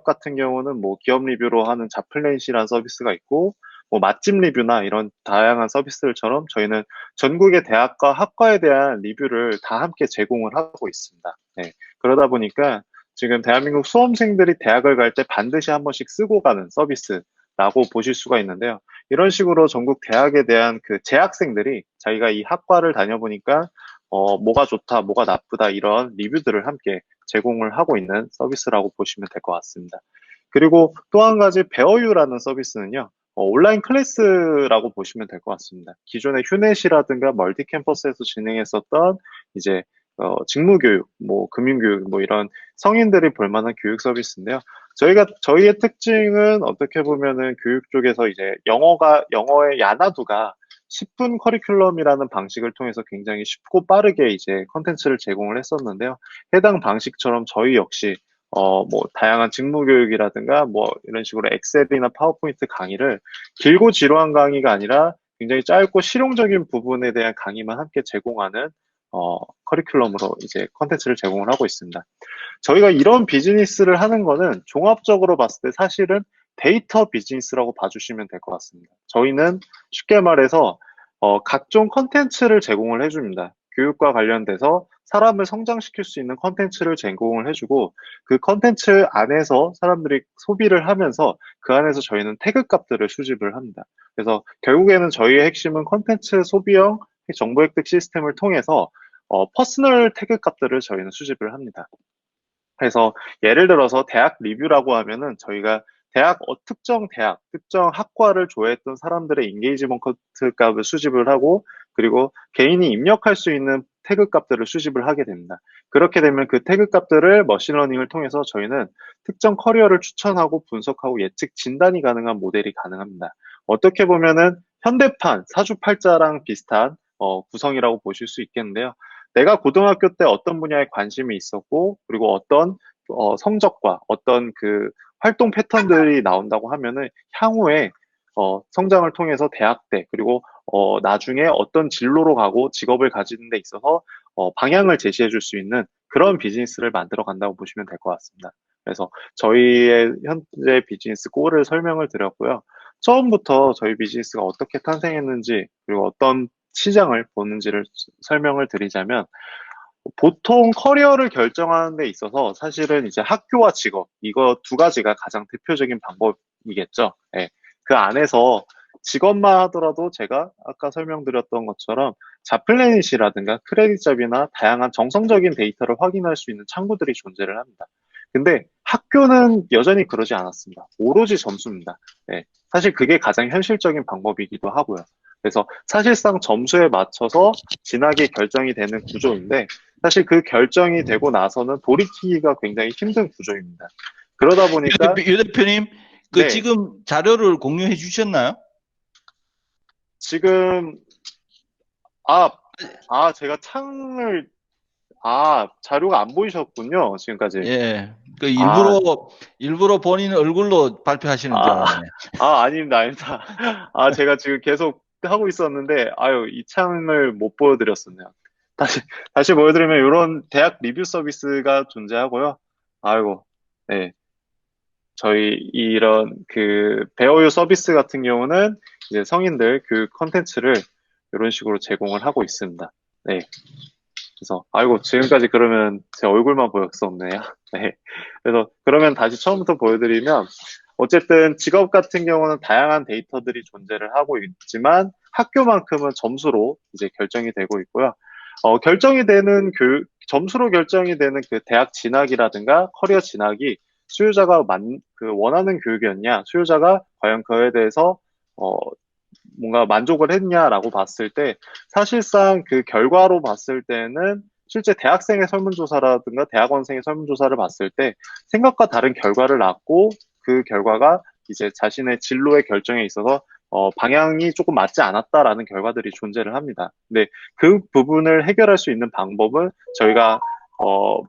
같은 경우는 뭐 기업 리뷰로 하는 자플랜시라는 서비스가 있고 뭐 맛집 리뷰나 이런 다양한 서비스들처럼 저희는 전국의 대학과 학과에 대한 리뷰를 다 함께 제공을 하고 있습니다. 네. 그러다 보니까 지금 대한민국 수험생들이 대학을 갈 때 반드시 한 번씩 쓰고 가는 서비스라고 보실 수가 있는데요. 이런 식으로 전국 대학에 대한 그 재학생들이 자기가 이 학과를 다녀보니까 뭐가 좋다, 뭐가 나쁘다 이런 리뷰들을 함께 제공을 하고 있는 서비스라고 보시면 될 것 같습니다. 그리고 또 한 가지 베어유라는 서비스는요. 온라인 클래스라고 보시면 될 것 같습니다. 기존의 휴넷이라든가 멀티 캠퍼스에서 진행했었던 이제 직무교육, 뭐 금융교육, 뭐 이런 성인들이 볼만한 교육 서비스인데요. 저희의 특징은 어떻게 보면은 교육 쪽에서 이제 영어의 야나두가 10분 커리큘럼이라는 방식을 통해서 굉장히 쉽고 빠르게 이제 컨텐츠를 제공을 했었는데요. 해당 방식처럼 저희 역시 뭐 다양한 직무교육이라든가 뭐 이런 식으로 엑셀이나 파워포인트 강의를 길고 지루한 강의가 아니라 굉장히 짧고 실용적인 부분에 대한 강의만 함께 제공하는 커리큘럼으로 이제 컨텐츠를 제공을 하고 있습니다. 저희가 이런 비즈니스를 하는 거는 종합적으로 봤을 때 사실은 데이터 비즈니스라고 봐주시면 될 것 같습니다. 저희는 쉽게 말해서 각종 컨텐츠를 제공을 해줍니다. 교육과 관련돼서 사람을 성장시킬 수 있는 컨텐츠를 제공을 해주고 그 컨텐츠 안에서 사람들이 소비를 하면서 그 안에서 저희는 태그 값들을 수집을 합니다. 그래서 결국에는 저희의 핵심은 컨텐츠 소비형 정보 획득 시스템을 통해서 퍼스널 태그 값들을 저희는 수집을 합니다. 그래서 예를 들어서 대학 리뷰라고 하면은 저희가 특정 학과를 좋아했던 사람들의 인게이지먼트 값을 수집을 하고 그리고 개인이 입력할 수 있는 태그 값들을 수집을 하게 됩니다. 그렇게 되면 그 태그 값들을 머신러닝을 통해서 저희는 특정 커리어를 추천하고 분석하고 예측 진단이 가능한 모델이 가능합니다. 어떻게 보면은 현대판 사주팔자랑 비슷한 구성이라고 보실 수 있겠는데요. 내가 고등학교 때 어떤 분야에 관심이 있었고, 그리고 어떤 성적과 어떤 그 활동 패턴들이 나온다고 하면은 향후에 성장을 통해서 대학 때, 그리고 나중에 어떤 진로로 가고 직업을 가지는 데 있어서 방향을 제시해 줄 수 있는 그런 비즈니스를 만들어 간다고 보시면 될 것 같습니다. 그래서 저희의 현재 비즈니스 골을 설명을 드렸고요. 처음부터 저희 비즈니스가 어떻게 탄생했는지, 그리고 어떤 시장을 보는지를 설명을 드리자면, 보통 커리어를 결정하는 데 있어서 사실은 이제 학교와 직업, 이거 두 가지가 가장 대표적인 방법이겠죠. 예. 그 안에서 직업만 하더라도 제가 아까 설명드렸던 것처럼 자플래닛이라든가 크레딧잡이나 다양한 정성적인 데이터를 확인할 수 있는 창구들이 존재를 합니다. 근데 학교는 여전히 그러지 않았습니다. 오로지 점수입니다. 예. 사실 그게 가장 현실적인 방법이기도 하고요. 그래서 사실상 점수에 맞춰서 진학이 결정이 되는 구조인데, 사실 그 결정이 되고 나서는 돌이키기가 굉장히 힘든 구조입니다. 그러다 보니까 유 대표님, 그 네. 지금 자료를 공유해 주셨나요? 지금 제가 자료가 안 보이셨군요, 지금까지. 예. 그 아. 일부러 본인 얼굴로 발표하시는 줄 알았네. 아닙니다, 아닙니다. 제가 지금 계속 하고 있었는데, 이 창을 못 보여드렸었네요. 다시 보여드리면, 이런 대학 리뷰 서비스가 존재하고요. 네. 저희 이런 그 베어유 서비스 같은 경우는 이제 성인들 교육 컨텐츠를 이런 식으로 제공을 하고 있습니다. 네. 그래서 지금까지 그러면 제 얼굴만 보였었네요. 네. 그래서 그러면 다시 처음부터 보여드리면, 어쨌든 직업 같은 경우는 다양한 데이터들이 존재를 하고 있지만 학교만큼은 점수로 이제 결정이 되고 있고요. 점수로 결정이 되는 그 대학 진학이라든가 커리어 진학이 수요자가 원하는 교육이었냐, 수요자가 과연 그에 대해서 뭔가 만족을 했냐라고 봤을 때, 사실상 그 결과로 봤을 때는 실제 대학생의 설문조사라든가 대학원생의 설문조사를 봤을 때 생각과 다른 결과를 낳고, 그 결과가 이제 자신의 진로의 결정에 있어서 방향이 조금 맞지 않았다라는 결과들이 존재를 합니다. 근데 그 부분을 해결할 수 있는 방법은 저희가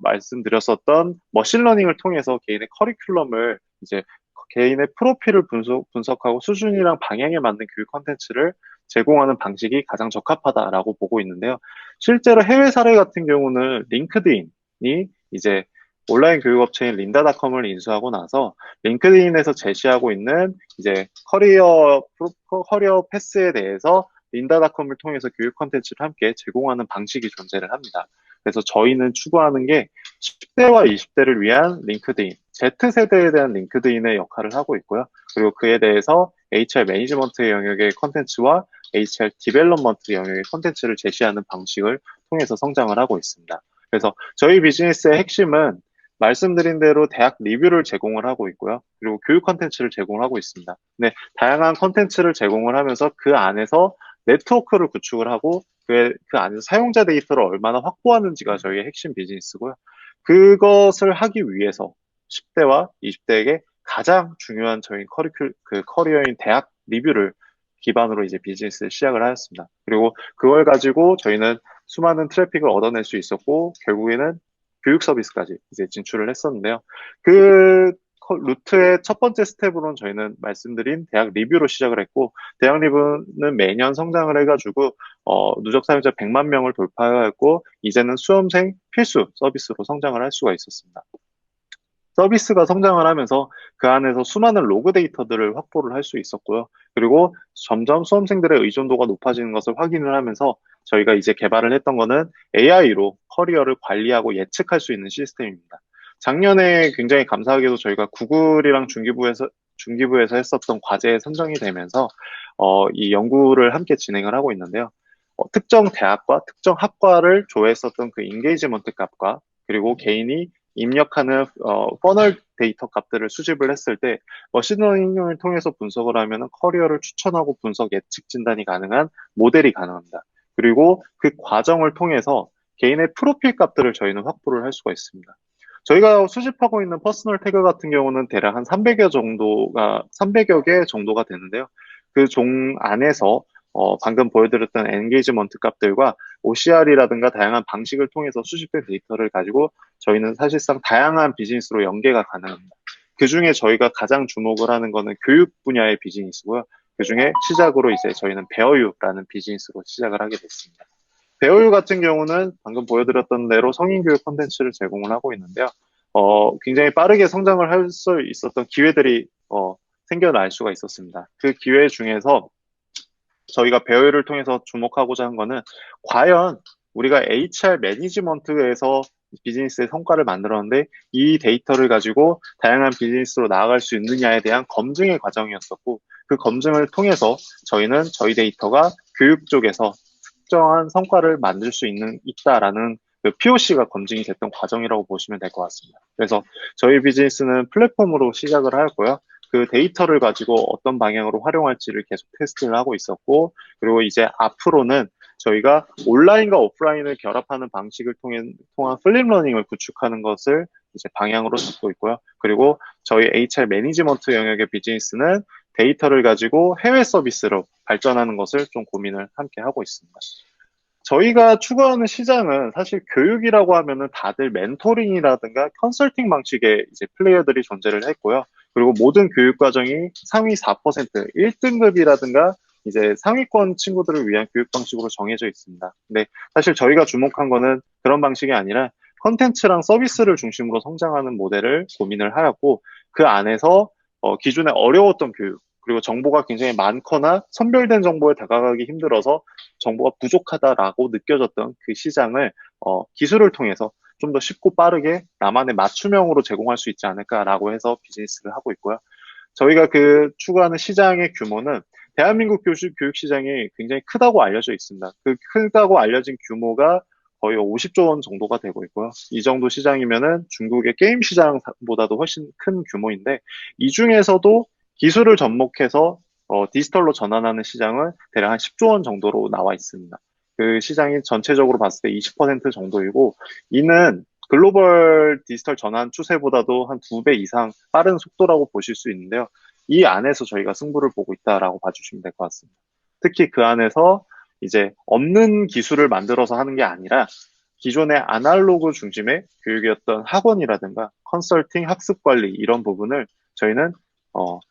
말씀드렸었던 머신러닝을 통해서 개인의 커리큘럼을 이제 개인의 프로필을 분석하고 수준이랑 방향에 맞는 교육 콘텐츠를 제공하는 방식이 가장 적합하다라고 보고 있는데요. 실제로 해외 사례 같은 경우는 링크드인이 이제 온라인 교육업체인 린다닷컴을 인수하고 나서 링크드인에서 제시하고 있는 이제 커리어 패스에 대해서 린다닷컴을 통해서 교육 콘텐츠를 함께 제공하는 방식이 존재를 합니다. 그래서 저희는 추구하는 게 10대와 20대를 위한 링크드인, Z세대에 대한 링크드인의 역할을 하고 있고요. 그리고 그에 대해서 HR 매니지먼트 영역의 콘텐츠와 HR 디벨롭먼트 영역의 콘텐츠를 제시하는 방식을 통해서 성장을 하고 있습니다. 그래서 저희 비즈니스의 핵심은 말씀드린 대로 대학 리뷰를 제공을 하고 있고요. 그리고 교육 콘텐츠를 제공을 하고 있습니다. 네, 다양한 콘텐츠를 제공을 하면서 그 안에서 네트워크를 구축을 하고 그 안에서 사용자 데이터를 얼마나 확보하는지가 저희의 핵심 비즈니스고요. 그것을 하기 위해서 10대와 20대에게 가장 중요한 저희 커리어인 대학 리뷰를 기반으로 이제 비즈니스를 시작을 하였습니다. 그리고 그걸 가지고 저희는 수많은 트래픽을 얻어낼 수 있었고, 결국에는 교육 서비스까지 이제 진출을 했었는데요. 그 루트의 첫 번째 스텝으로는 저희는 말씀드린 대학 리뷰로 시작을 했고, 대학 리뷰는 매년 성장을 해가지고 누적 사용자 100만 명을 돌파하였고, 이제는 수험생 필수 서비스로 성장을 할 수가 있었습니다. 서비스가 성장을 하면서 그 안에서 수많은 로그 데이터들을 확보를 할 수 있었고요. 그리고 점점 수험생들의 의존도가 높아지는 것을 확인을 하면서 저희가 이제 개발을 했던 거는 AI로 커리어를 관리하고 예측할 수 있는 시스템입니다. 작년에 굉장히 감사하게도 저희가 구글이랑 중기부에서 했었던 과제에 선정이 되면서 이 연구를 함께 진행을 하고 있는데요. 특정 대학과 특정 학과를 조회했었던 그 인게이지먼트 값과 그리고 개인이 입력하는 퍼널 데이터 값들을 수집을 했을 때 머신러닝을 통해서 분석을 하면 커리어를 추천하고 분석 예측 진단이 가능한 모델이 가능합니다. 그리고 그 과정을 통해서 개인의 프로필 값들을 저희는 확보를 할 수가 있습니다. 저희가 수집하고 있는 퍼스널 태그 같은 경우는 대략 한 300여 개 정도가 되는데요. 그 종 안에서 방금 보여드렸던 엔게이지먼트 값들과 OCR이라든가 다양한 방식을 통해서 수집된 데이터를 가지고 저희는 사실상 다양한 비즈니스로 연계가 가능합니다. 그 중에 저희가 가장 주목을 하는 거는 교육 분야의 비즈니스고요. 그 중에 시작으로 이제 저희는 베어유라는 비즈니스로 시작을 하게 됐습니다. 베어유 같은 경우는 방금 보여드렸던 대로 성인교육 콘텐츠를 제공을 하고 있는데요. 굉장히 빠르게 성장을 할 수 있었던 기회들이 생겨날 수가 있었습니다. 그 기회 중에서 저희가 베어유를 통해서 주목하고자 한 거는 과연 우리가 HR 매니지먼트에서 비즈니스의 성과를 만들었는데 이 데이터를 가지고 다양한 비즈니스로 나아갈 수 있느냐에 대한 검증의 과정이었었고 그 검증을 통해서 저희는 저희 데이터가 교육 쪽에서 특정한 성과를 만들 수 있다라는 그 POC가 검증이 됐던 과정이라고 보시면 될 것 같습니다. 그래서 저희 비즈니스는 플랫폼으로 시작을 하였고요. 그 데이터를 가지고 어떤 방향으로 활용할지를 계속 테스트를 하고 있었고, 그리고 이제 앞으로는 저희가 온라인과 오프라인을 결합하는 방식을 통한 플립러닝을 구축하는 것을 이제 방향으로 잡고 있고요. 그리고 저희 HR 매니지먼트 영역의 비즈니스는 데이터를 가지고 해외 서비스로 발전하는 것을 좀 고민을 함께 하고 있습니다. 저희가 추구하는 시장은 사실 교육이라고 하면은 다들 멘토링이라든가 컨설팅 방식의 이제 플레이어들이 존재를 했고요. 그리고 모든 교육 과정이 상위 4%, 1등급이라든가 이제 상위권 친구들을 위한 교육 방식으로 정해져 있습니다. 근데 사실 저희가 주목한 거는 그런 방식이 아니라 컨텐츠랑 서비스를 중심으로 성장하는 모델을 고민을 하였고, 그 안에서 기존에 어려웠던 교육, 그리고 정보가 굉장히 많거나 선별된 정보에 다가가기 힘들어서 정보가 부족하다라고 느껴졌던 그 시장을 기술을 통해서 좀 더 쉽고 빠르게 나만의 맞춤형으로 제공할 수 있지 않을까라고 해서 비즈니스를 하고 있고요. 저희가 그 추구하는 시장의 규모는 대한민국 교육 시장이 굉장히 크다고 알려져 있습니다. 그 크다고 알려진 규모가 거의 50조 원 정도가 되고 있고요. 이 정도 시장이면은 중국의 게임 시장보다도 훨씬 큰 규모인데, 이 중에서도 기술을 접목해서 디지털로 전환하는 시장은 대략 한 10조 원 정도로 나와 있습니다. 그 시장이 전체적으로 봤을 때 20% 정도이고, 이는 글로벌 디지털 전환 추세보다도 한 2배 이상 빠른 속도라고 보실 수 있는데요. 이 안에서 저희가 승부를 보고 있다라고 봐주시면 될 것 같습니다. 특히 그 안에서 이제 없는 기술을 만들어서 하는 게 아니라 기존의 아날로그 중심의 교육이었던 학원이라든가 컨설팅, 학습 관리 이런 부분을 저희는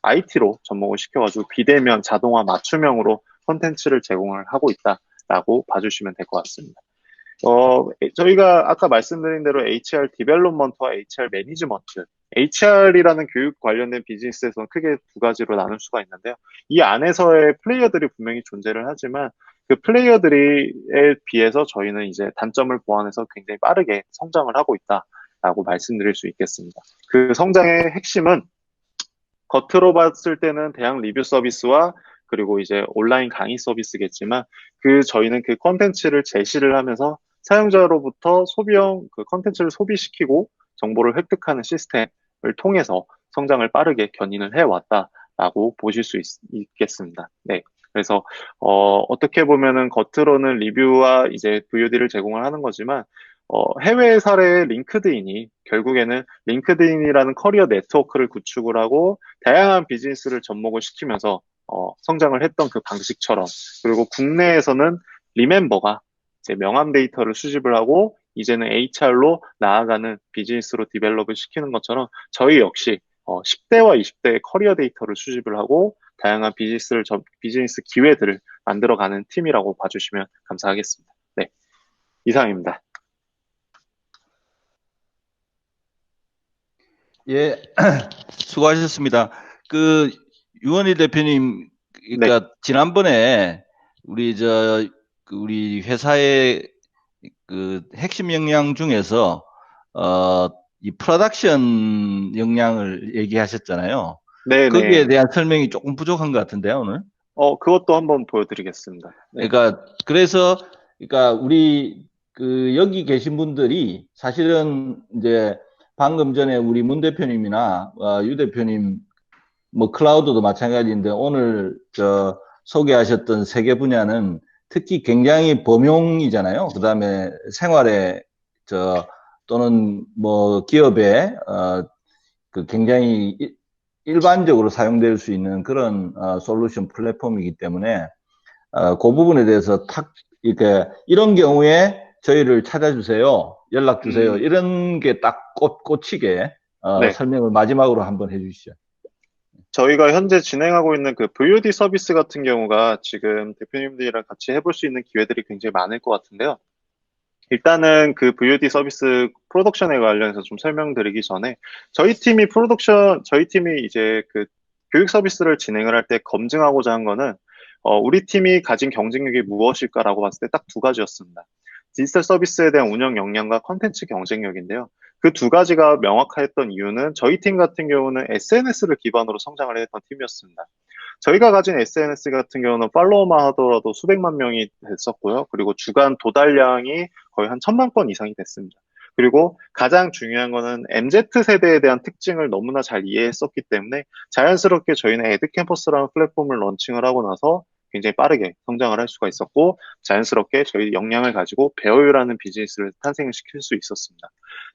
IT로 접목을 시켜가지고 비대면 자동화 맞춤형으로 콘텐츠를 제공을 하고 있다라고 봐주시면 될 것 같습니다. 저희가 아까 말씀드린 대로 HR 디벨롭먼트와 HR 매니지먼트, HR이라는 교육 관련된 비즈니스에서는 크게 두 가지로 나눌 수가 있는데요. 이 안에서의 플레이어들이 분명히 존재를 하지만 그 플레이어들에 비해서 저희는 이제 단점을 보완해서 굉장히 빠르게 성장을 하고 있다라고 말씀드릴 수 있겠습니다. 그 성장의 핵심은 겉으로 봤을 때는 대학 리뷰 서비스와 그리고 이제 온라인 강의 서비스겠지만 저희는 그 컨텐츠를 제시를 하면서 사용자로부터 소비형 그 컨텐츠를 소비시키고 정보를 획득하는 시스템을 통해서 성장을 빠르게 견인을 해왔다라고 보실 수 있겠습니다. 네. 그래서 어떻게 보면은 겉으로는 리뷰와 이제 VOD를 제공을 하는 거지만 해외 사례의 링크드인이 결국에는 링크드인이라는 커리어 네트워크를 구축을 하고 다양한 비즈니스를 접목을 시키면서 성장을 했던 그 방식처럼, 그리고 국내에서는 리멤버가 이제 명함 데이터를 수집을 하고 이제는 HR로 나아가는 비즈니스로 디벨롭을 시키는 것처럼 저희 역시 10대와 20대의 커리어 데이터를 수집을 하고 다양한 비즈니스 기회들을 만들어가는 팀이라고 봐주시면 감사하겠습니다. 네, 이상입니다. 예, 수고하셨습니다. 유원희 대표님, 그러니까 지난번에 우리 회사의 그 핵심 역량 중에서 이 프로덕션 역량을 얘기하셨잖아요. 네, 거기에 네. 대한 설명이 조금 부족한 것 같은데요, 오늘. 그것도 한번 보여드리겠습니다. 네. 그러니까 우리 여기 계신 분들이 사실은 이제 방금 전에 우리 문 대표님이나 유 대표님 뭐 클라우드도 마찬가지인데 오늘 소개하셨던 세 개 분야는 특히 굉장히 범용이잖아요. 그다음에 생활에 또는 뭐 기업에 굉장히 일반적으로 사용될 수 있는 그런 솔루션 플랫폼이기 때문에 그 부분에 대해서 이렇게, 이런 경우에 저희를 찾아주세요. 연락 주세요. 이런 게 딱 꽂히게, 네. 설명을 마지막으로 한번 해주시죠. 저희가 현재 진행하고 있는 그 VOD 서비스 같은 경우가 지금 대표님들이랑 같이 해볼 수 있는 기회들이 굉장히 많을 것 같은데요. 일단은 그 VOD 서비스 프로덕션에 관련해서 좀 설명드리기 전에 저희 팀이 이제 그 교육 서비스를 진행을 할 때 검증하고자 한 거는 우리 팀이 가진 경쟁력이 무엇일까라고 봤을 때 딱 두 가지였습니다. 디지털 서비스에 대한 운영 역량과 컨텐츠 경쟁력인데요. 그 두 가지가 명확했던 이유는 저희 팀 같은 경우는 SNS를 기반으로 성장을 했던 팀이었습니다. 저희가 가진 SNS 같은 경우는 팔로워만 하더라도 수백만 명이 됐었고요. 그리고 주간 도달량이 거의 한 1,000만 건 이상이 됐습니다. 그리고 가장 중요한 거는 MZ세대에 대한 특징을 너무나 잘 이해했었기 때문에 자연스럽게 저희는 에드캠퍼스라는 플랫폼을 런칭을 하고 나서 굉장히 빠르게 성장을 할 수가 있었고 자연스럽게 저희 역량을 가지고 베어유라는 비즈니스를 탄생시킬 수 있었습니다.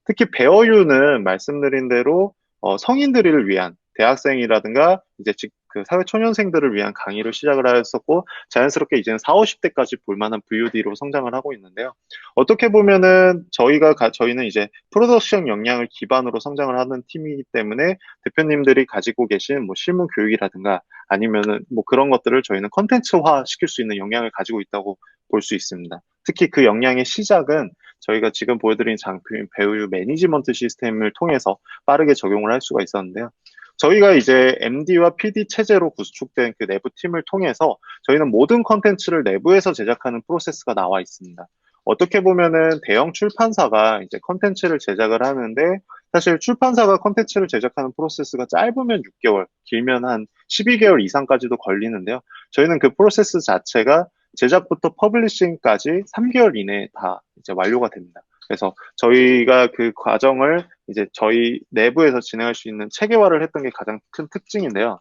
특히 베어유는 말씀드린 대로 성인들을 위한 대학생이라든가 이제 그 사회 초년생들을 위한 강의를 시작을 하였었고 자연스럽게 이제는 40, 50대까지 볼만한 VOD로 성장을 하고 있는데요. 어떻게 보면은 저희는 이제 프로덕션 역량을 기반으로 성장을 하는 팀이기 때문에 대표님들이 가지고 계신 뭐 실무 교육이라든가 아니면은 뭐 그런 것들을 저희는 컨텐츠화 시킬 수 있는 역량을 가지고 있다고 볼 수 있습니다. 특히 그 역량의 시작은 저희가 지금 보여드린 장표인 배우유 매니지먼트 시스템을 통해서 빠르게 적용을 할 수가 있었는데요. 저희가 이제 MD와 PD 체제로 구축된 그 내부 팀을 통해서 저희는 모든 컨텐츠를 내부에서 제작하는 프로세스가 나와 있습니다. 어떻게 보면은 대형 출판사가 이제 컨텐츠를 제작을 하는데 사실 출판사가 컨텐츠를 제작하는 프로세스가 짧으면 6개월, 길면 한 12개월 이상까지도 걸리는데요. 저희는 그 프로세스 자체가 제작부터 퍼블리싱까지 3개월 이내에 다 이제 완료가 됩니다. 그래서 저희가 그 과정을 이제 저희 내부에서 진행할 수 있는 체계화를 했던 게 가장 큰 특징인데요.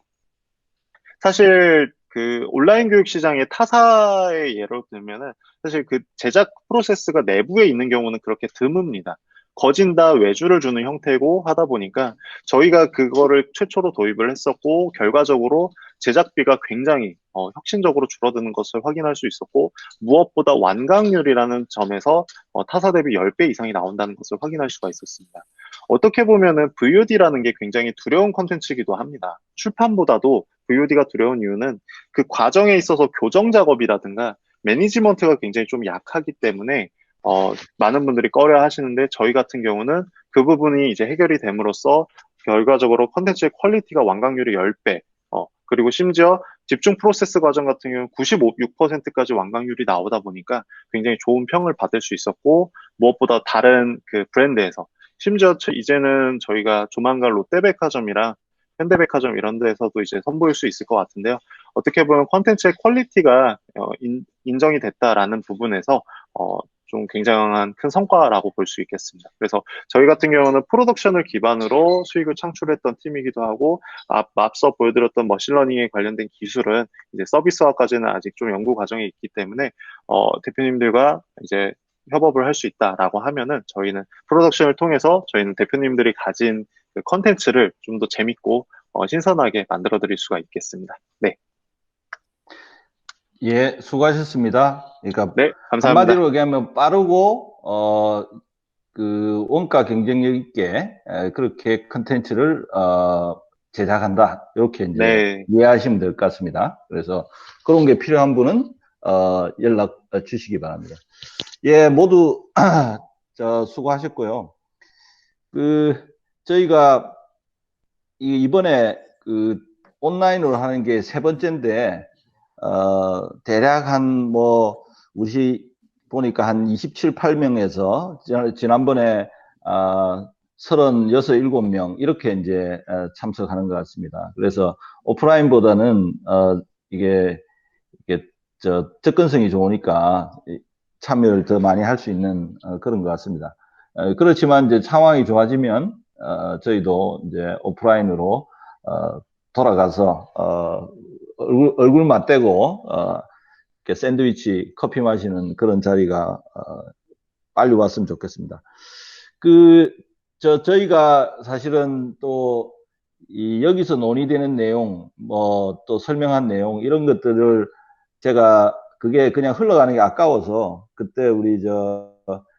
사실 그 온라인 교육 시장의 타사의 예로 들면은 사실 그 제작 프로세스가 내부에 있는 경우는 그렇게 드뭅니다. 거진다 외주를 주는 형태고 하다 보니까 저희가 그거를 최초로 도입을 했었고 결과적으로 제작비가 굉장히 혁신적으로 줄어드는 것을 확인할 수 있었고 무엇보다 완강률이라는 점에서 타사 대비 10배 이상이 나온다는 것을 확인할 수가 있었습니다. 어떻게 보면은 VOD라는 게 굉장히 두려운 컨텐츠이기도 합니다. 출판보다도 VOD가 두려운 이유는 그 과정에 있어서 교정 작업이라든가 매니지먼트가 굉장히 좀 약하기 때문에 많은 분들이 꺼려 하시는데 저희 같은 경우는 그 부분이 이제 해결이 됨으로써 결과적으로 컨텐츠의 퀄리티가 완강률이 10배, 그리고 심지어 집중 프로세스 과정 같은 경우는 96%까지 완강률이 나오다 보니까 굉장히 좋은 평을 받을 수 있었고 무엇보다 다른 그 브랜드에서 심지어 이제는 저희가 조만간 롯데백화점이랑 현대백화점 이런 데에서도 이제 선보일 수 있을 것 같은데요. 어떻게 보면 콘텐츠의 퀄리티가 인정이 됐다라는 부분에서 좀 굉장한 큰 성과라고 볼 수 있겠습니다. 그래서 저희 같은 경우는 프로덕션을 기반으로 수익을 창출했던 팀이기도 하고 앞서 보여드렸던 머신러닝에 관련된 기술은 이제 서비스화까지는 아직 좀 연구 과정에 있기 때문에 대표님들과 이제 협업을 할 수 있다라고 하면은 저희는 프로덕션을 통해서 저희는 대표님들이 가진 그 컨텐츠를 좀 더 재밌고 신선하게 만들어 드릴 수가 있겠습니다. 네. 예, 수고하셨습니다. 그러니까 네, 감사합니다. 한마디로 얘기하면 빠르고 그 원가 경쟁력 있게 그렇게 컨텐츠를 제작한다. 이렇게 이제 네. 이해하시면 될 것 같습니다. 그래서 그런 게 필요한 분은 연락 주시기 바랍니다. 예, 모두 수고하셨고요. 저희가 이번에 그 온라인으로 하는 게 3번째인데 대략 우리 보니까 한 27, 8명에서 지난번에 36, 7명 이렇게 이제 참석하는 것 같습니다. 그래서 오프라인보다는 이게 접근성이 좋으니까 참여를 더 많이 할 수 있는 그런 것 같습니다. 그렇지만 이제 상황이 좋아지면 저희도 이제 오프라인으로 돌아가서 얼굴 맞대고 이렇게 샌드위치 커피 마시는 그런 자리가 빨리 왔으면 좋겠습니다. 저희가 사실은 또 여기서 논의되는 내용, 또 설명한 내용 이런 것들을 제가 그게 그냥 흘러가는 게 아까워서 그때 우리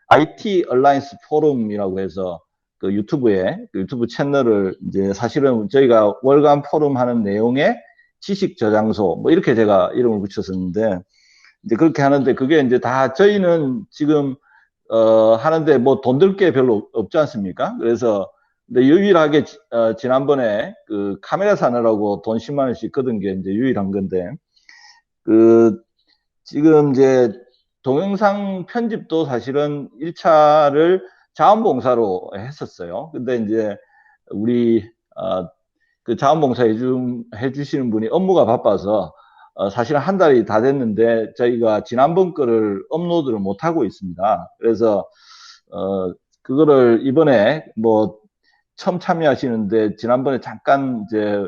IT 얼라이언스 포럼이라고 해서 그 유튜브 채널을 이제 사실은 저희가 월간 포럼 하는 내용의 지식 저장소 뭐 이렇게 제가 이름을 붙였었는데 이제 그렇게 하는데 그게 이제 다 저희는 지금 하는데 뭐 돈 들 게 별로 없지 않습니까? 그래서 근데 유일하게 지난번에 그 카메라 사느라고 돈 10만 원씩 걷은 게 이제 유일한 건데 그 지금 이제 동영상 편집도 사실은 1차를 자원봉사로 했었어요. 근데 이제 우리 그 자원봉사 해주시는 분이 업무가 바빠서 사실은 한 달이 다 됐는데 저희가 지난번 거를 업로드를 못 하고 있습니다. 그래서 그거를 이번에 뭐 처음 참여하시는데 지난번에 잠깐 이제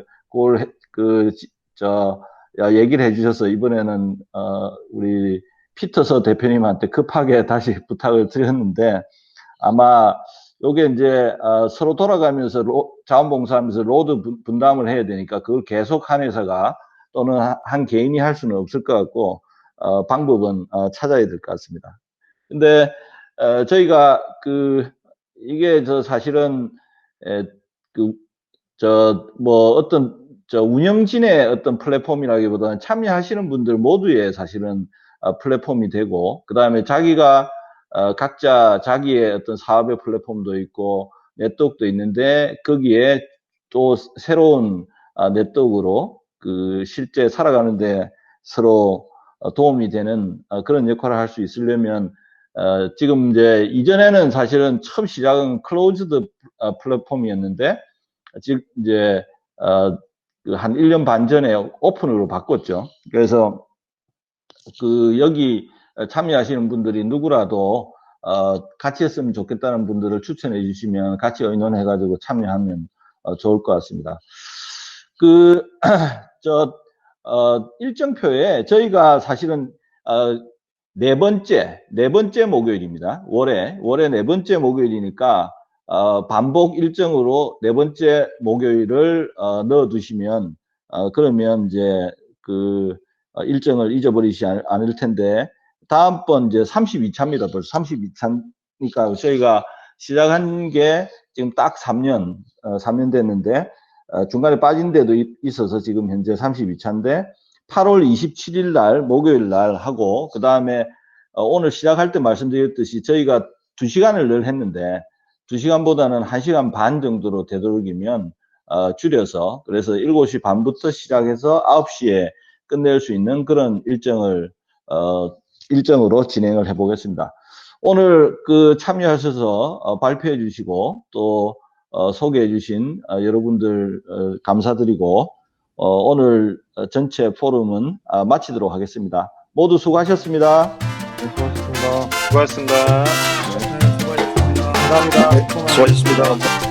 얘기를 해주셔서 이번에는 우리 피터서 대표님한테 급하게 다시 부탁을 드렸는데 아마 요게 이제 서로 돌아가면서 자원봉사하면서 로드 분담을 해야 되니까 그걸 계속 한 회사가 또는 한 개인이 할 수는 없을 것 같고 방법은 찾아야 될 것 같습니다. 근데 저희가 이게 사실은 운영진의 어떤 플랫폼이라기보다는 참여하시는 분들 모두의 사실은 플랫폼이 되고, 그 다음에 자기가 각자 자기의 어떤 사업의 플랫폼도 있고, 네트워크도 있는데, 거기에 또 새로운 네트워크로 실제 살아가는데 서로 도움이 되는 그런 역할을 할 수 있으려면, 지금 이제 이전에는 사실은 처음 시작은 클로즈드 플랫폼이었는데, 지금 이제 한 1년 반 전에 오픈으로 바꿨죠. 그래서 여기 참여하시는 분들이 누구라도 같이 했으면 좋겠다는 분들을 추천해 주시면 같이 의논해 가지고 참여하면 좋을 것 같습니다. 일정표에 저희가 사실은 네 번째 목요일입니다. 월에 네 번째 목요일이니까 반복 일정으로 네 번째 목요일을 넣어 두시면 그러면 이제 일정을 잊어버리지 않을 텐데, 다음번 이제 32차입니다. 벌써 32차니까 저희가 시작한 게 지금 딱 3년 됐는데, 중간에 빠진 데도 있어서 지금 현재 32차인데, 8월 27일 날, 목요일 날 하고, 그 다음에 오늘 시작할 때 말씀드렸듯이 저희가 2시간을 늘 했는데, 2시간보다는 1시간 반 정도로 되도록이면 줄여서, 그래서 7시 반부터 시작해서 9시에 끝낼 수 있는 그런 일정으로 진행을 해보겠습니다. 오늘 참여하셔서 발표해 주시고 또 소개해 주신 여러분들 감사드리고 오늘 전체 포럼은 마치도록 하겠습니다. 모두 수고하셨습니다. 수고하셨습니다. 감사합니다. 수고하셨습니다.